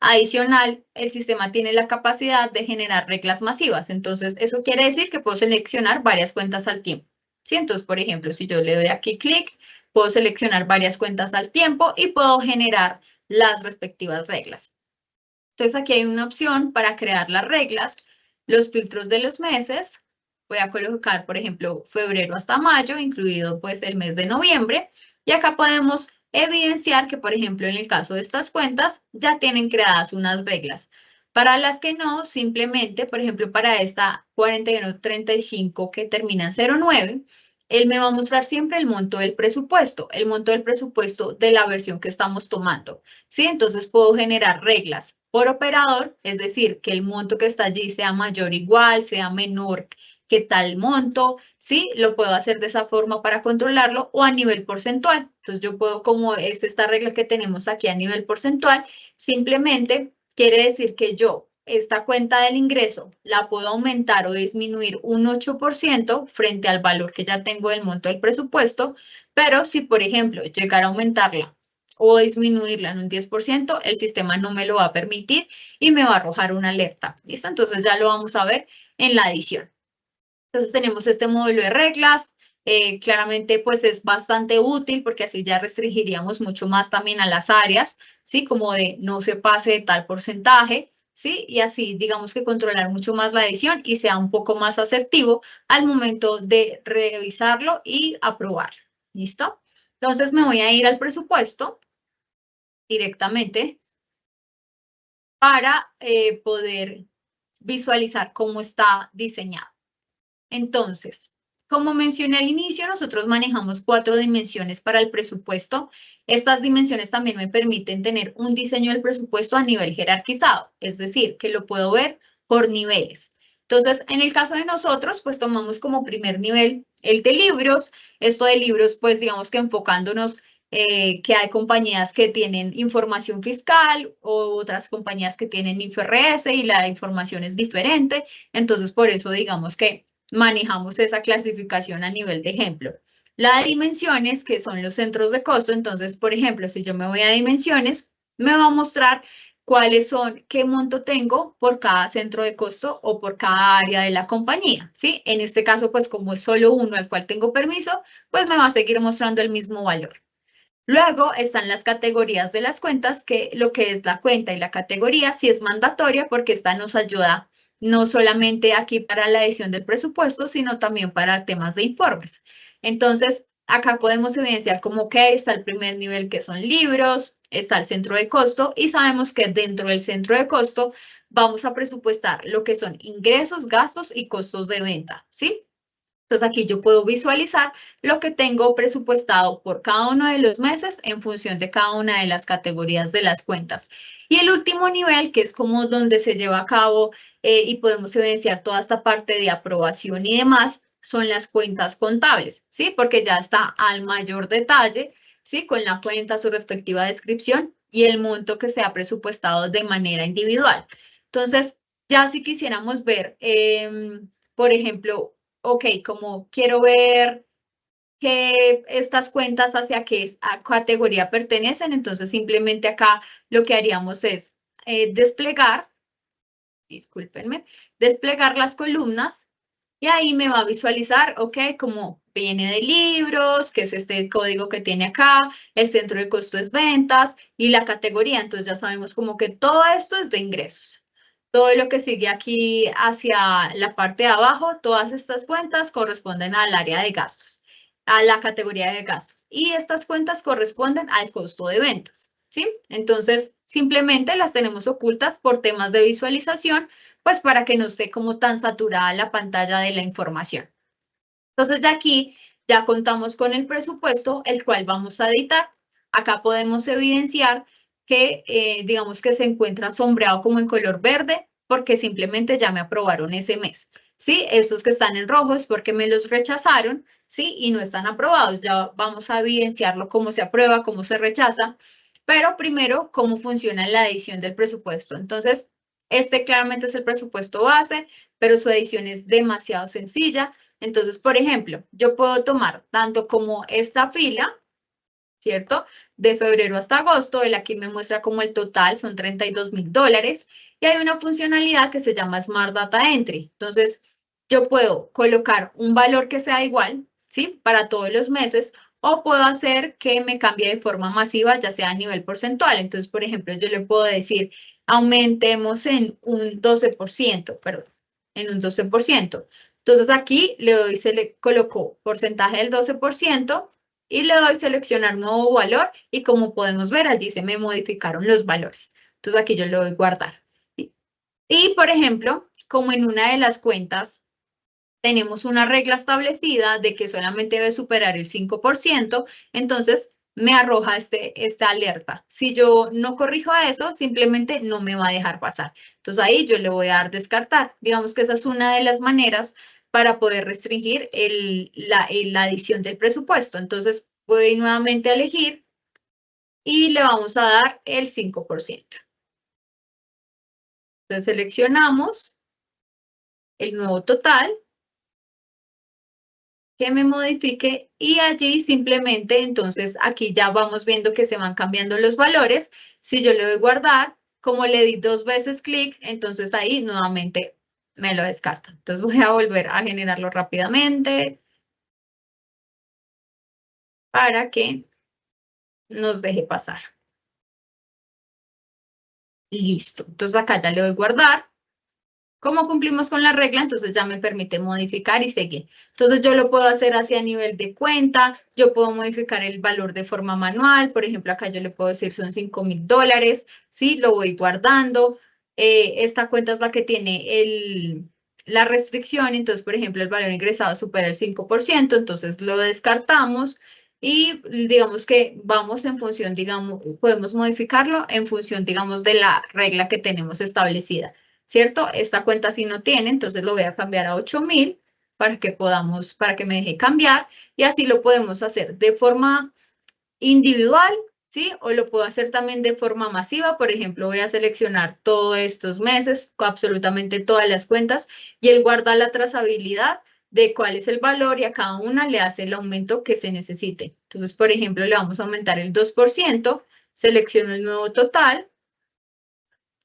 Adicional, el sistema tiene la capacidad de generar reglas masivas. Entonces, eso quiere decir que puedo seleccionar varias cuentas al tiempo. ¿Sí? Entonces, por ejemplo, si yo le doy aquí clic, puedo seleccionar varias cuentas al tiempo y puedo generar las respectivas reglas. Entonces, aquí hay una opción para crear las reglas, los filtros de los meses. Voy a colocar, por ejemplo, febrero hasta mayo, incluido pues el mes de noviembre. Y acá podemos evidenciar que, por ejemplo, en el caso de estas cuentas, ya tienen creadas unas reglas. Para las que no, simplemente, por ejemplo, para esta 4135 que termina en 09, él me va a mostrar siempre el monto del presupuesto de la versión que estamos tomando. ¿Sí? Entonces puedo generar reglas por operador, es decir, que el monto que está allí sea mayor o igual, sea menor que tal monto, ¿sí? Lo puedo hacer de esa forma para controlarlo o a nivel porcentual. Entonces yo puedo, como es esta regla que tenemos aquí a nivel porcentual, simplemente quiere decir que yo esta cuenta del ingreso la puedo aumentar o disminuir un 8% frente al valor que ya tengo del monto del presupuesto, pero si, por ejemplo, llegara a aumentarla o disminuirla en un 10%, el sistema no me lo va a permitir y me va a arrojar una alerta. ¿Listo? Entonces ya lo vamos a ver en la adición. Entonces tenemos este módulo de reglas. Claramente pues es bastante útil porque así ya restringiríamos mucho más también a las áreas, ¿sí? Como de no se pase de tal porcentaje, ¿sí? Y así, digamos que controlar mucho más la edición y sea un poco más asertivo al momento de revisarlo y aprobar. ¿Listo? Entonces me voy a ir al presupuesto directamente para poder visualizar cómo está diseñado. Entonces, como mencioné al inicio, nosotros manejamos 4 dimensiones para el presupuesto. Estas dimensiones también me permiten tener un diseño del presupuesto a nivel jerarquizado, es decir, que lo puedo ver por niveles. Entonces, en el caso de nosotros, pues tomamos como primer nivel el de libros. Esto de libros, pues digamos que enfocándonos que hay compañías que tienen información fiscal o otras compañías que tienen IFRS y la información es diferente. Entonces, por eso digamos que manejamos esa clasificación a nivel de ejemplo. La de dimensiones, que son los centros de costo, entonces, por ejemplo, si yo me voy a dimensiones, me va a mostrar cuáles son, qué monto tengo por cada centro de costo o por cada área de la compañía, ¿sí? En este caso, pues como es solo uno al cual tengo permiso, pues me va a seguir mostrando el mismo valor. Luego están las categorías de las cuentas, que lo que es la cuenta y la categoría sí es mandatoria porque esta nos ayuda no solamente aquí para la edición del presupuesto, sino también para temas de informes. Entonces, acá podemos evidenciar como que está el primer nivel que son libros, está el centro de costo y sabemos que dentro del centro de costo vamos a presupuestar lo que son ingresos, gastos y costos de venta, ¿sí? Entonces aquí yo puedo visualizar lo que tengo presupuestado por cada uno de los meses en función de cada una de las categorías de las cuentas. Y el último nivel, que es como donde se lleva a cabo y podemos evidenciar toda esta parte de aprobación y demás, son las cuentas contables, ¿sí? Porque ya está al mayor detalle, ¿sí? Con la cuenta, su respectiva descripción y el monto que se ha presupuestado de manera individual. Entonces, ya si quisiéramos ver, por ejemplo, ok, como quiero ver que estas cuentas hacia qué categoría pertenecen, entonces simplemente acá lo que haríamos es desplegar, discúlpenme, desplegar las columnas y ahí me va a visualizar, ok, como viene de libros, que es este código que tiene acá, el centro de costo es ventas y la categoría, entonces ya sabemos como que todo esto es de ingresos. Todo lo que sigue aquí hacia la parte de abajo, todas estas cuentas corresponden al área de gastos, a la categoría de gastos. Y estas cuentas corresponden al costo de ventas, ¿sí? Entonces, simplemente las tenemos ocultas por temas de visualización, pues para que no esté como tan saturada la pantalla de la información. Entonces, ya aquí ya contamos con el presupuesto, el cual vamos a editar. Acá podemos evidenciar que, digamos que se encuentra sombreado como en color verde, porque simplemente ya me aprobaron ese mes. ¿Sí? Estos que están en rojo es porque me los rechazaron, ¿sí? Y no están aprobados. Ya vamos a evidenciarlo cómo se aprueba, cómo se rechaza. Pero primero, cómo funciona la edición del presupuesto. Entonces, este claramente es el presupuesto base, pero su edición es demasiado sencilla. Entonces, por ejemplo, yo puedo tomar tanto como esta fila, ¿cierto? De febrero hasta agosto, él aquí me muestra como el total son $32,000 y hay una funcionalidad que se llama Smart Data Entry. Entonces, yo puedo colocar un valor que sea igual, ¿sí? Para todos los meses o puedo hacer que me cambie de forma masiva, ya sea a nivel porcentual. Entonces, por ejemplo, yo le puedo decir, aumentemos en un 12%, perdón, en un 12%. Entonces, aquí le doy, se le colocó porcentaje del 12% y le doy seleccionar nuevo valor y como podemos ver allí se me modificaron los valores. Entonces aquí yo le doy guardar. Y por ejemplo, como en una de las cuentas tenemos una regla establecida de que solamente debe superar el 5%, entonces me arroja esta alerta. Si yo no corrijo a eso, simplemente no me va a dejar pasar. Entonces ahí yo le voy a dar descartar. Digamos que esa es una de las maneras para poder restringir la adición del presupuesto. Entonces voy nuevamente a elegir y le vamos a dar el 5%. Entonces seleccionamos el nuevo total que me modifique y allí simplemente, entonces aquí ya vamos viendo que se van cambiando los valores. Si yo le doy guardar, como le di 2 veces clic, entonces ahí nuevamente me lo descarta. Entonces voy a volver a generarlo rápidamente para que nos deje pasar. Listo. Entonces acá ya le doy guardar. Como cumplimos con la regla, entonces ya me permite modificar y seguir. Entonces yo lo puedo hacer así a nivel de cuenta, yo puedo modificar el valor de forma manual, por ejemplo, acá yo le puedo decir son $5,000, ¿sí? Lo voy guardando. Esta cuenta es la que tiene la restricción, entonces, por ejemplo, el valor ingresado supera el 5%, entonces lo descartamos y digamos que vamos en función, digamos, podemos modificarlo en función, digamos, de la regla que tenemos establecida. ¿Cierto? Esta cuenta sí no tiene, entonces lo voy a cambiar a 8,000 para que me deje cambiar y así lo podemos hacer de forma individual, ¿sí? O lo puedo hacer también de forma masiva, por ejemplo, voy a seleccionar todos estos meses, absolutamente todas las cuentas y él guarda la trazabilidad de cuál es el valor y a cada una le hace el aumento que se necesite. Entonces, por ejemplo, le vamos a aumentar el 2%, selecciono el nuevo total.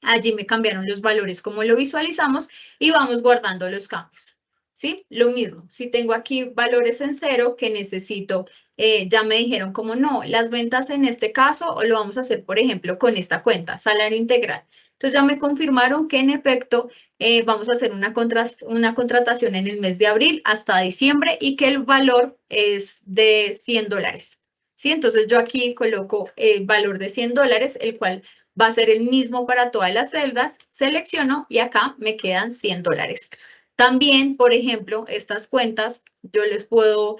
Allí me cambiaron los valores como lo visualizamos y vamos guardando los cambios. ¿Sí? Lo mismo, si tengo aquí valores en cero que necesito, ya me dijeron como no, las ventas en este caso o lo vamos a hacer, por ejemplo, con esta cuenta, salario integral. Entonces ya me confirmaron que en efecto vamos a hacer una contratación en el mes de abril hasta diciembre y que el valor es de $100. ¿Sí? Entonces yo aquí coloco el valor de $100, el cual va a ser el mismo para todas las celdas, selecciono y acá me quedan $100. También, por ejemplo, estas cuentas yo les puedo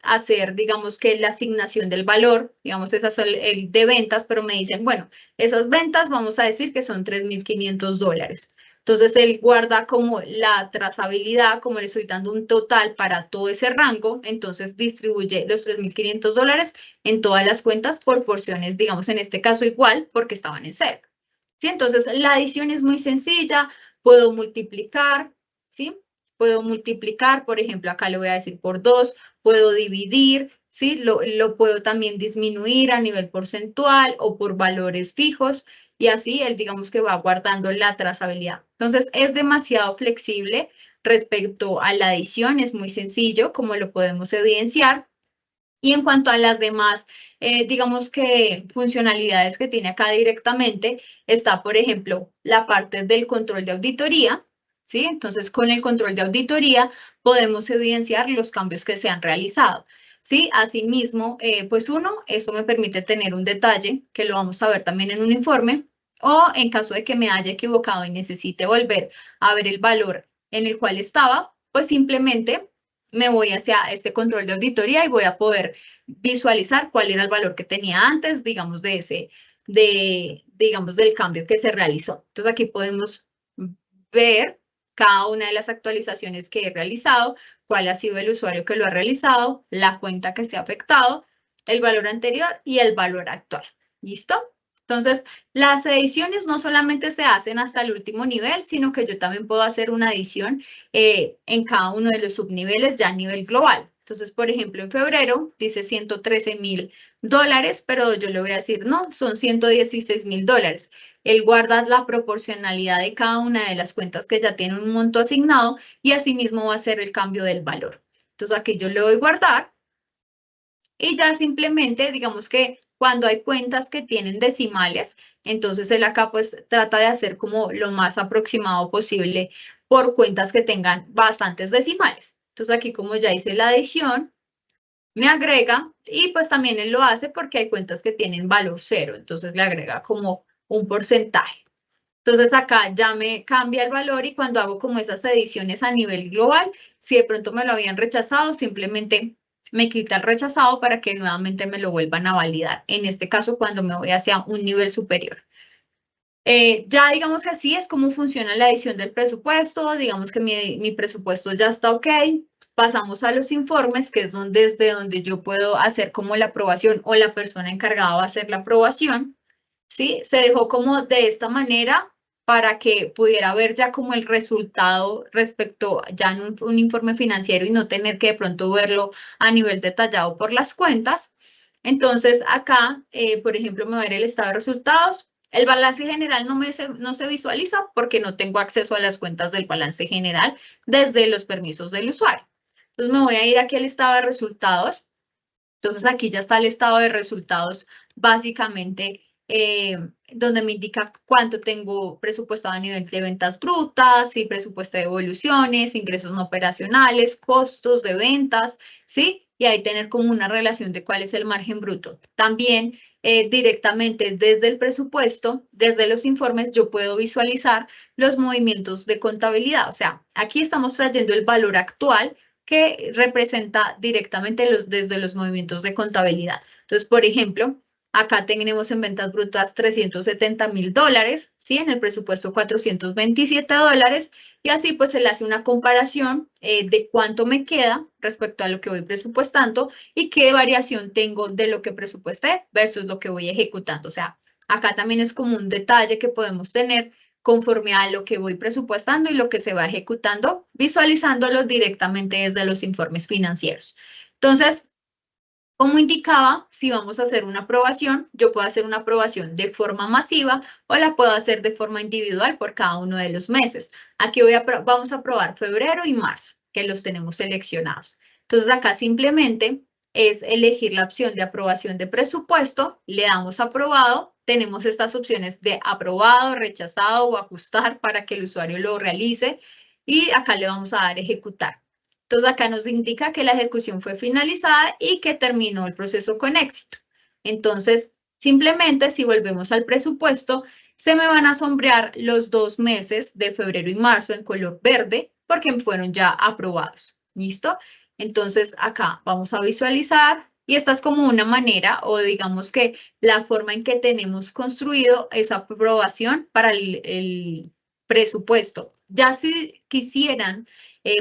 hacer, digamos que la asignación del valor, digamos, esas son el de ventas, pero me dicen, bueno, esas ventas vamos a decir que son $3,500. Entonces, él guarda como la trazabilidad, como le estoy dando un total para todo ese rango, entonces distribuye los $3,500 en todas las cuentas por porciones, digamos, en este caso igual, porque estaban en cero. ¿Sí? Entonces, la adición es muy sencilla, puedo multiplicar, ¿sí? Puedo multiplicar, por ejemplo, acá lo voy a decir por 2, puedo dividir, ¿sí? Lo puedo también disminuir a nivel porcentual o por valores fijos y así él digamos que va guardando la trazabilidad. Entonces, es demasiado flexible respecto a la adición, es muy sencillo, como lo podemos evidenciar. Y en cuanto a las demás, digamos que funcionalidades que tiene acá directamente, está, por ejemplo, la parte del control de auditoría, ¿sí? Entonces, con el control de auditoría podemos evidenciar los cambios que se han realizado, ¿sí? Asimismo, pues esto me permite tener un detalle que lo vamos a ver también en un informe, o en caso de que me haya equivocado y necesite volver a ver el valor en el cual estaba, pues simplemente me voy hacia este control de auditoría y voy a poder visualizar cuál era el valor que tenía antes, digamos, digamos, del cambio que se realizó. Entonces, aquí podemos ver cada una de las actualizaciones que he realizado, cuál ha sido el usuario que lo ha realizado, la cuenta que se ha afectado, el valor anterior y el valor actual. ¿Listo? Entonces, las ediciones no solamente se hacen hasta el último nivel, sino que yo también puedo hacer una edición en cada uno de los subniveles ya a nivel global. Entonces, por ejemplo, en febrero dice $113,000, pero yo le voy a decir, no, son $116,000. Él guarda la proporcionalidad de cada una de las cuentas que ya tienen un monto asignado y asimismo va a ser el cambio del valor. Entonces, aquí yo le doy guardar y ya simplemente, digamos que cuando hay cuentas que tienen decimales, entonces él acá pues trata de hacer como lo más aproximado posible por cuentas que tengan bastantes decimales. Entonces aquí como ya hice la adición, me agrega y pues también él lo hace porque hay cuentas que tienen valor cero, entonces le agrega como un porcentaje. Entonces acá ya me cambia el valor y cuando hago como esas ediciones a nivel global, si de pronto me lo habían rechazado, simplemente me quita el rechazado para que nuevamente me lo vuelvan a validar. En este caso, cuando me voy hacia un nivel superior. Ya digamos que así es como funciona la edición del presupuesto. Digamos que mi presupuesto ya está ok. Pasamos a los informes, que es desde donde yo puedo hacer como la aprobación o la persona encargada va a hacer la aprobación. ¿Sí? Se dejó como de esta manera para que pudiera ver ya como el resultado respecto ya en un informe financiero y no tener que de pronto verlo a nivel detallado por las cuentas. Entonces acá, por ejemplo, me voy a ver el estado de resultados. El balance general no se visualiza porque no tengo acceso a las cuentas del balance general desde los permisos del usuario. Entonces me voy a ir aquí al estado de resultados. Entonces aquí ya está el estado de resultados básicamente donde me indica cuánto tengo presupuestado a nivel de ventas brutas, si presupuesto de evoluciones, ingresos no operacionales, costos de ventas, ¿sí? Y ahí tener como una relación de cuál es el margen bruto. También directamente desde el presupuesto, desde los informes, yo puedo visualizar los movimientos de contabilidad. O sea, aquí estamos trayendo el valor actual que representa directamente desde los movimientos de contabilidad. Entonces, por ejemplo, acá tenemos en ventas brutas $370,000, ¿sí? En el presupuesto $427, y así pues se le hace una comparación de cuánto me queda respecto a lo que voy presupuestando y qué variación tengo de lo que presupuesté versus lo que voy ejecutando. O sea, acá también es como un detalle que podemos tener conforme a lo que voy presupuestando y lo que se va ejecutando, visualizándolo directamente desde los informes financieros. Entonces, como indicaba, si vamos a hacer una aprobación, yo puedo hacer una aprobación de forma masiva o la puedo hacer de forma individual por cada uno de los meses. Aquí vamos a aprobar febrero y marzo, que los tenemos seleccionados. Entonces acá simplemente es elegir la opción de aprobación de presupuesto, le damos aprobado, tenemos estas opciones de aprobado, rechazado o ajustar para que el usuario lo realice y acá le vamos a dar ejecutar. Entonces acá nos indica que la ejecución fue finalizada y que terminó el proceso con éxito. Entonces, simplemente si volvemos al presupuesto, se me van a sombrear los 2 meses de febrero y marzo en color verde porque fueron ya aprobados. ¿Listo? Entonces acá vamos a visualizar y esta es como una manera o digamos que la forma en que tenemos construido esa aprobación para el presupuesto. Ya si quisieran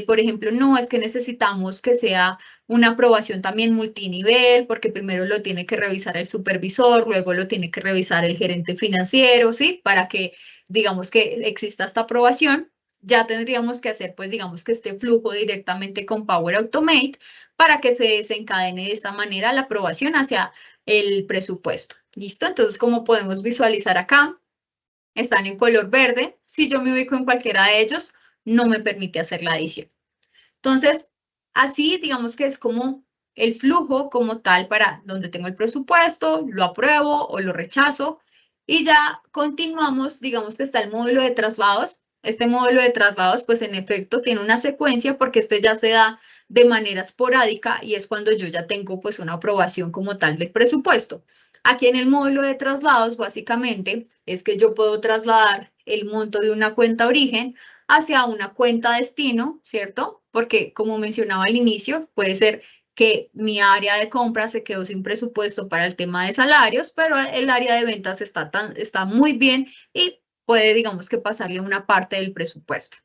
por ejemplo, no es que necesitamos que sea una aprobación también multinivel, porque primero lo tiene que revisar el supervisor, luego lo tiene que revisar el gerente financiero, ¿sí? Para que, digamos, que exista esta aprobación, ya tendríamos que hacer, pues, digamos, que este flujo directamente con Power Automate para que se desencadene de esta manera la aprobación hacia el presupuesto. ¿Listo? Entonces, como podemos visualizar acá, están en color verde. Si yo me ubico en cualquiera de ellos, no me permite hacer la adición. Entonces, así digamos que es como el flujo como tal para donde tengo el presupuesto, lo apruebo o lo rechazo y ya continuamos, digamos que está el módulo de traslados. Este módulo de traslados, pues en efecto tiene una secuencia porque este ya se da de manera esporádica y es cuando yo ya tengo pues una aprobación como tal del presupuesto. Aquí en el módulo de traslados, básicamente, es que yo puedo trasladar el monto de una cuenta origen hacia una cuenta destino, ¿cierto? Porque como mencionaba al inicio, puede ser que mi área de compra se quedó sin presupuesto para el tema de salarios, pero el área de ventas está muy bien y puede, digamos que pasarle una parte del presupuesto.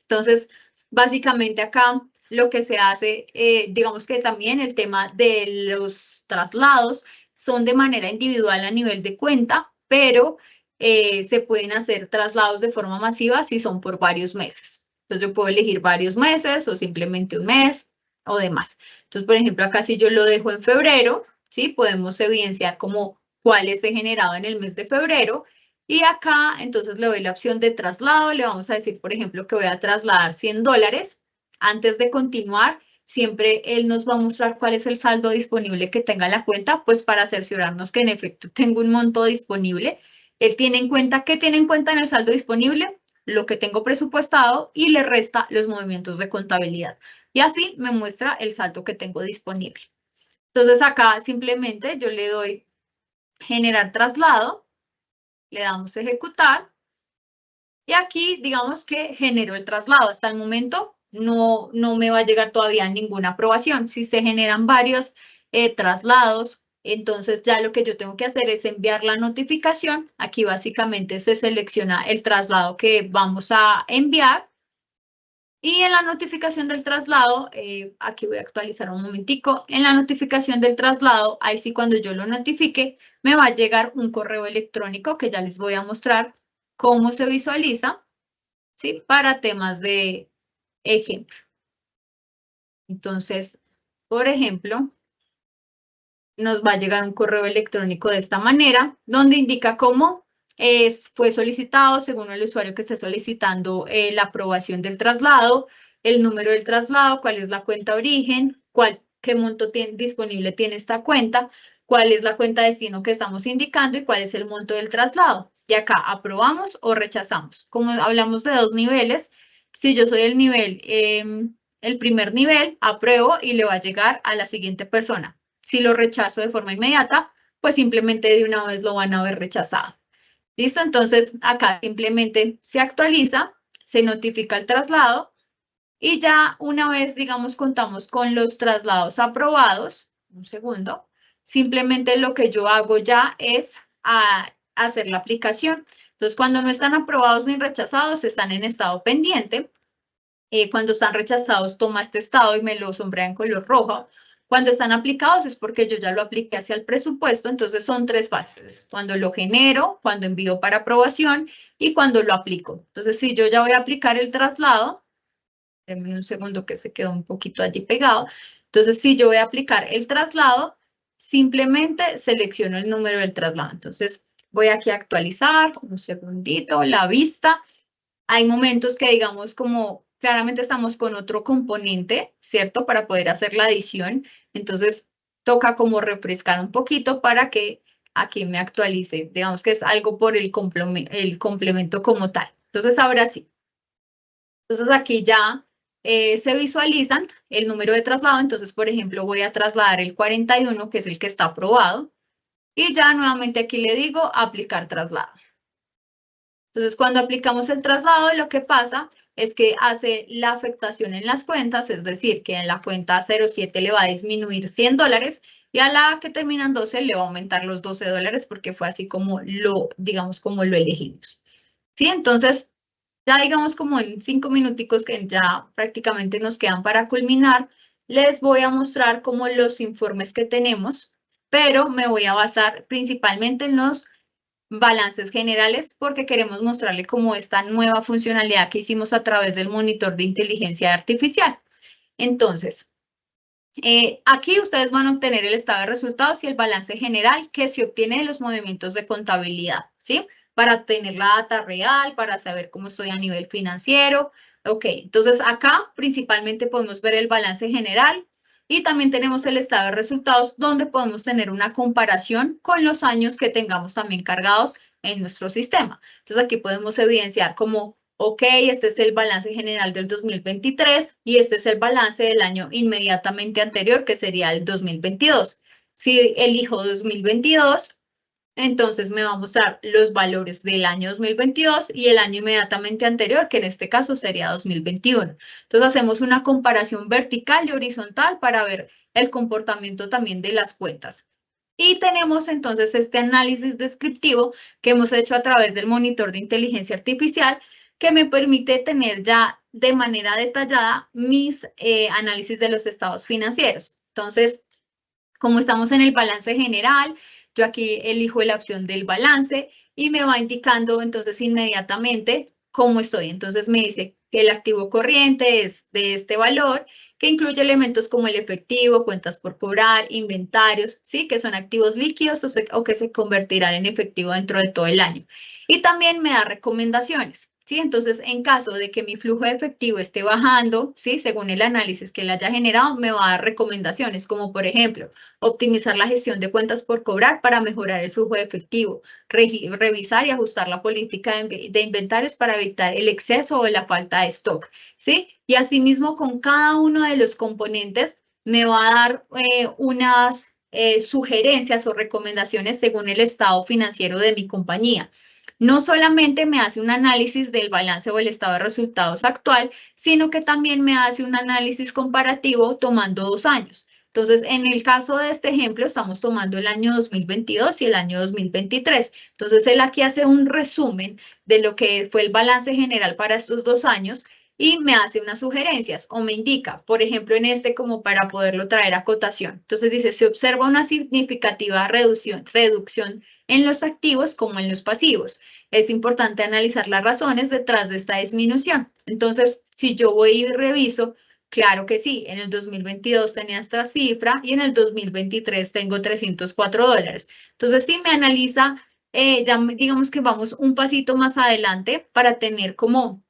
Entonces, básicamente acá lo que se hace, digamos que también el tema de los traslados son de manera individual a nivel de cuenta, pero se pueden hacer traslados de forma masiva si son por varios meses. Entonces yo puedo elegir varios meses o simplemente un mes o demás. Entonces, por ejemplo, acá si yo lo dejo en febrero, ¿sí? Podemos evidenciar como cuáles he generado en el mes de febrero. Y acá, entonces, le doy la opción de traslado. Le vamos a decir, por ejemplo, que voy a trasladar $100. Antes de continuar, siempre él nos va a mostrar cuál es el saldo disponible que tenga la cuenta, pues para cerciorarnos que en efecto tengo un monto disponible. Él tiene en cuenta, ¿qué tiene en cuenta en el saldo disponible? Lo que tengo presupuestado y le resta los movimientos de contabilidad. Y así me muestra el saldo que tengo disponible. Entonces acá simplemente yo le doy generar traslado, le damos ejecutar y aquí digamos que generó el traslado. Hasta el momento no me va a llegar todavía ninguna aprobación. Si se generan varios traslados, entonces ya lo que yo tengo que hacer es enviar la notificación. Aquí básicamente se selecciona el traslado que vamos a enviar. Y en la notificación del traslado, aquí voy a actualizar un momentico, en la notificación del traslado, ahí sí cuando yo lo notifique, me va a llegar un correo electrónico que ya les voy a mostrar cómo se visualiza, ¿sí? Para temas de ejemplo. Entonces, por ejemplo, nos va a llegar un correo electrónico de esta manera, donde indica cómo fue solicitado según el usuario que esté solicitando la aprobación del traslado, el número del traslado, cuál es la cuenta origen, qué monto disponible tiene esta cuenta, cuál es la cuenta de destino que estamos indicando y cuál es el monto del traslado. Y acá aprobamos o rechazamos. Como hablamos de 2 niveles, si yo soy el nivel, el primer nivel, apruebo y le va a llegar a la siguiente persona. Si lo rechazo de forma inmediata, pues simplemente de una vez lo van a ver rechazado. ¿Listo? Entonces acá simplemente se actualiza, se notifica el traslado y ya una vez, digamos, contamos con los traslados aprobados, un segundo, simplemente lo que yo hago ya es hacer la aplicación. Entonces, cuando no están aprobados ni rechazados, están en estado pendiente. Cuando están rechazados, toma este estado y me lo sombrea en color rojo. Cuando están aplicados es porque yo ya lo apliqué hacia el presupuesto, entonces son 3 fases. Cuando lo genero, cuando envío para aprobación y cuando lo aplico. Entonces, si yo ya voy a aplicar el traslado, denme un segundo que se quedó un poquito allí pegado. Entonces, si yo voy a aplicar el traslado, simplemente selecciono el número del traslado. Entonces, voy aquí a actualizar, un segundito, la vista. Hay momentos que digamos como claramente estamos con otro componente, ¿cierto? Para poder hacer la adición. Entonces, toca como refrescar un poquito para que aquí me actualice. Digamos que es algo por el complemento como tal. Entonces, ahora sí. Entonces, aquí ya se visualizan el número de traslado. Entonces, por ejemplo, voy a trasladar el 41, que es el que está aprobado. Y ya nuevamente aquí le digo aplicar traslado. Entonces, cuando aplicamos el traslado, lo que pasa es que hace la afectación en las cuentas, es decir, que en la cuenta 07 le va a disminuir $100 y a la que termina en 12 le va a aumentar los $12 porque fue así como digamos, como lo elegimos. ¿Sí? Entonces, ya digamos como en 5 minuticos que ya prácticamente nos quedan para culminar, les voy a mostrar como los informes que tenemos, pero me voy a basar principalmente en los balances generales porque queremos mostrarle como esta nueva funcionalidad que hicimos a través del monitor de inteligencia artificial. Entonces, aquí ustedes van a obtener el estado de resultados y el balance general que se obtiene de los movimientos de contabilidad, ¿sí? Para obtener la data real, para saber cómo estoy a nivel financiero. Ok, entonces acá principalmente podemos ver el balance general y también tenemos el estado de resultados donde podemos tener una comparación con los años que tengamos también cargados en nuestro sistema. Entonces aquí podemos evidenciar como ok, este es el balance general del 2023 y este es el balance del año inmediatamente anterior, que sería el 2022. Si elijo 2022, entonces me va a mostrar los valores del año 2022 y el año inmediatamente anterior, que en este caso sería 2021. Entonces hacemos una comparación vertical y horizontal para ver el comportamiento también de las cuentas. Y tenemos entonces este análisis descriptivo que hemos hecho a través del monitor de inteligencia artificial que me permite tener ya de manera detallada mis análisis de los estados financieros. Entonces, como estamos en el balance general, yo aquí elijo la opción del balance y me va indicando entonces inmediatamente cómo estoy. Entonces me dice que el activo corriente es de este valor, que incluye elementos como el efectivo, cuentas por cobrar, inventarios, ¿sí? Que son activos líquidos o que se convertirán en efectivo dentro de todo el año. Y también me da recomendaciones. ¿Sí? Entonces, en caso de que mi flujo de efectivo esté bajando, ¿sí? Según el análisis que él haya generado, me va a dar recomendaciones, como por ejemplo, optimizar la gestión de cuentas por cobrar para mejorar el flujo de efectivo, revisar y ajustar la política de inventarios para evitar el exceso o la falta de stock, ¿sí? Y asimismo, con cada uno de los componentes me va a dar unas sugerencias o recomendaciones según el estado financiero de mi compañía. No solamente me hace un análisis del balance o el estado de resultados actual, sino que también me hace un análisis comparativo tomando 2 años. Entonces, en el caso de este ejemplo, estamos tomando el año 2022 y el año 2023. Entonces, él aquí hace un resumen de lo que fue el balance general para estos 2 años y me hace unas sugerencias o me indica, por ejemplo, en este como para poderlo traer a cotación. Entonces, dice, se observa una significativa reducción en los activos como en los pasivos. Es importante analizar las razones detrás de esta disminución. Entonces, si yo voy y reviso, claro que sí, en el 2022 tenía esta cifra y en el 2023 tengo $304. Entonces, sí me analiza, ya digamos que vamos un pasito más adelante para tener como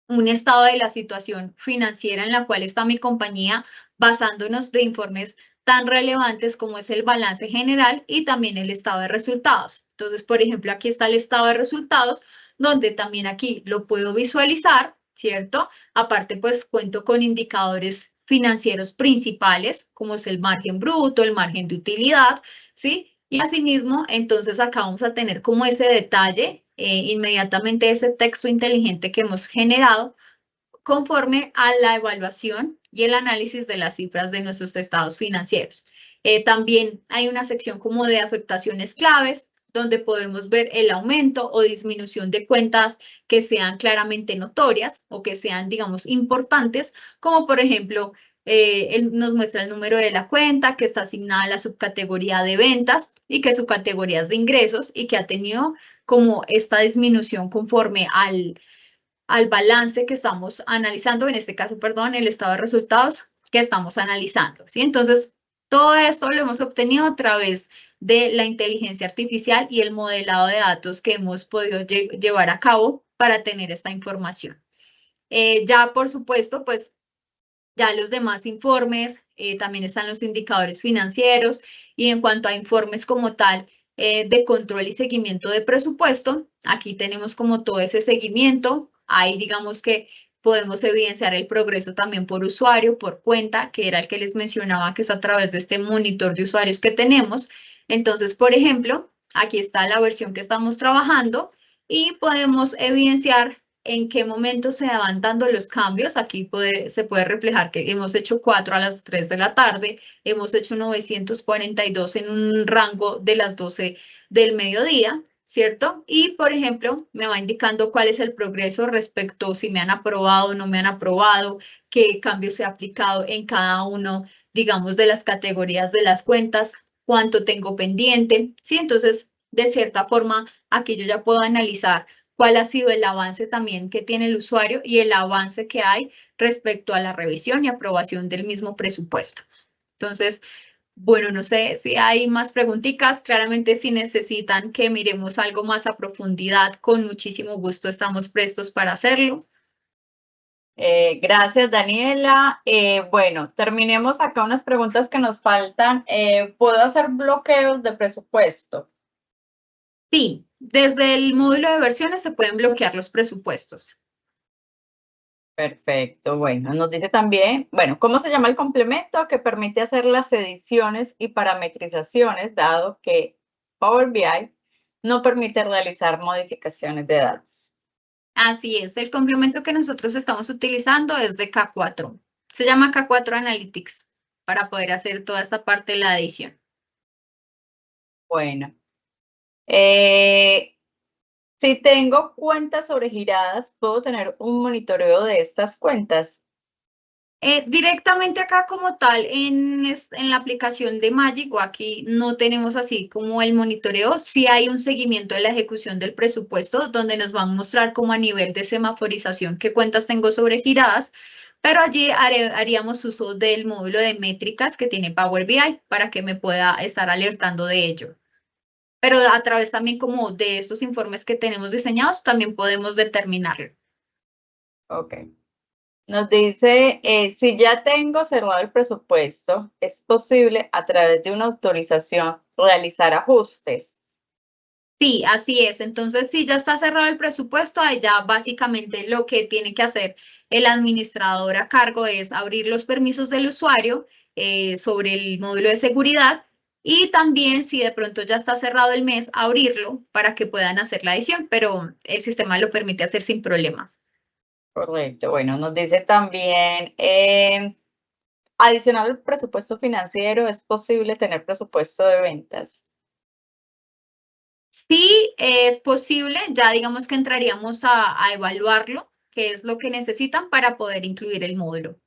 un estado de la situación financiera en la cual está mi compañía, basándonos de informes tan relevantes como es el balance general y también el estado de resultados. Entonces, por ejemplo, aquí está el estado de resultados, donde también aquí lo puedo visualizar, ¿cierto? Aparte, pues cuento con indicadores financieros principales, como es el margen bruto, el margen de utilidad, ¿sí? Y asimismo, entonces acá vamos a tener como ese detalle, inmediatamente ese texto inteligente que hemos generado conforme a la evaluación y el análisis de las cifras de nuestros estados financieros. También hay una sección como de afectaciones claves, donde podemos ver el aumento o disminución de cuentas que sean claramente notorias o que sean, digamos, importantes, como por ejemplo, nos muestra el número de la cuenta que está asignada a la subcategoría de ventas y que su categoría es de ingresos y que ha tenido como esta disminución conforme al balance que estamos analizando, en este caso, perdón, el estado de resultados que estamos analizando, ¿sí? Entonces, todo esto lo hemos obtenido a través de la inteligencia artificial y el modelado de datos que hemos podido llevar a cabo para tener esta información. Ya, por supuesto, pues ya los demás informes, también están los indicadores financieros y en cuanto a informes como tal de control y seguimiento de presupuesto, aquí tenemos como todo ese seguimiento. Ahí digamos que podemos evidenciar el progreso también por usuario, por cuenta, que era el que les mencionaba, que es a través de este monitor de usuarios que tenemos. Entonces, por ejemplo, aquí está la versión que estamos trabajando y podemos evidenciar en qué momento se van dando los cambios. Aquí se puede reflejar que hemos hecho 4 a las 3 de la tarde, hemos hecho 942 en un rango de las 12 del mediodía, ¿cierto? Y, por ejemplo, me va indicando cuál es el progreso respecto si me han aprobado o no me han aprobado, qué cambio se ha aplicado en cada uno, digamos, de las categorías de las cuentas, cuánto tengo pendiente, ¿sí? Entonces, de cierta forma, aquí yo ya puedo analizar cuál ha sido el avance también que tiene el usuario y el avance que hay respecto a la revisión y aprobación del mismo presupuesto. Entonces, bueno, no sé si hay más preguntitas. Claramente, si necesitan que miremos algo más a profundidad, con muchísimo gusto estamos prestos para hacerlo. Gracias, Daniela. Bueno, terminemos acá unas preguntas que nos faltan. ¿Puedo hacer bloqueos de presupuesto? Sí, desde el módulo de versiones se pueden bloquear los presupuestos. Perfecto, bueno, nos dice también, bueno, ¿cómo se llama el complemento que permite hacer las ediciones y parametrizaciones, dado que Power BI no permite realizar modificaciones de datos? Así es, el complemento que nosotros estamos utilizando es de K4. Se llama K4 Analytics para poder hacer toda esta parte de la edición. Bueno, si tengo cuentas sobregiradas, ¿puedo tener un monitoreo de estas cuentas? Directamente acá como tal en la aplicación de Magic o aquí no tenemos así como el monitoreo, sí hay un seguimiento de la ejecución del presupuesto donde nos van a mostrar como a nivel de semaforización qué cuentas tengo sobregiradas, pero allí haríamos uso del módulo de métricas que tiene Power BI para que me pueda estar alertando de ello. Pero a través también como de estos informes que tenemos diseñados también podemos determinarlo. Ok. Nos dice, si ya tengo cerrado el presupuesto, ¿es posible a través de una autorización realizar ajustes? Sí, así es. Entonces, si ya está cerrado el presupuesto, ahí ya básicamente lo que tiene que hacer el administrador a cargo es abrir los permisos del usuario sobre el módulo de seguridad y también, si de pronto ya está cerrado el mes, abrirlo para que puedan hacer la edición, pero el sistema lo permite hacer sin problemas. Correcto. Bueno, nos dice también, adicional al presupuesto financiero, ¿es posible tener presupuesto de ventas? Sí, es posible, ya digamos que entraríamos a evaluarlo, qué es lo que necesitan para poder incluir el módulo.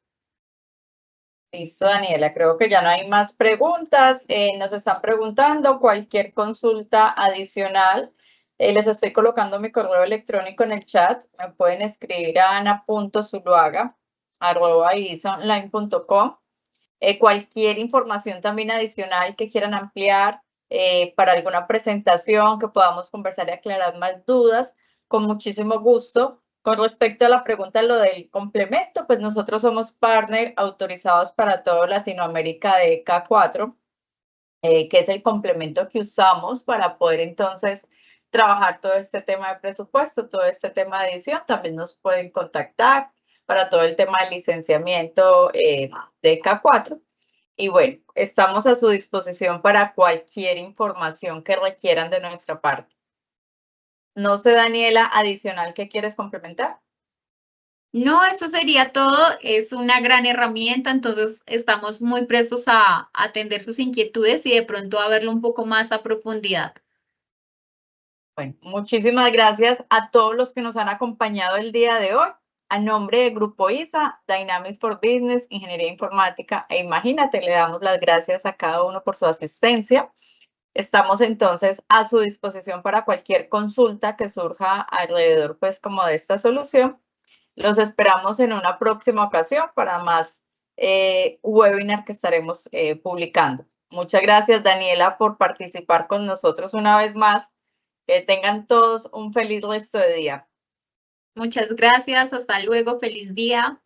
Listo, Daniela, creo que ya no hay más preguntas. Nos están preguntando cualquier consulta adicional. Les estoy colocando mi correo electrónico en el chat. Me pueden escribir a ana.zuluaga@isonline.com. Cualquier información también adicional que quieran ampliar para alguna presentación, que podamos conversar y aclarar más dudas, con muchísimo gusto Con respecto a la pregunta, lo del complemento, pues nosotros somos partner autorizados para toda Latinoamérica de K4, que es el complemento que usamos para poder entonces trabajar todo este tema de presupuesto, todo este tema de edición. También nos pueden contactar para todo el tema de licenciamiento de K4. Y bueno, estamos a su disposición para cualquier información que requieran de nuestra parte. No sé, Daniela, adicional, ¿qué quieres complementar? No, eso sería todo. Es una gran herramienta, entonces estamos muy prestos a atender sus inquietudes y de pronto a verlo un poco más a profundidad. Bueno, muchísimas gracias a todos los que nos han acompañado el día de hoy. A nombre del Grupo ISA, Dynamics for Business, Ingeniería Informática e Imagínate, le damos las gracias a cada uno por su asistencia. Estamos entonces a su disposición para cualquier consulta que surja alrededor, pues, como de esta solución. Los esperamos en una próxima ocasión para más webinar que estaremos publicando. Muchas gracias, Daniela, por participar con nosotros una vez más. Que tengan todos un feliz resto de día. Muchas gracias, hasta luego, feliz día.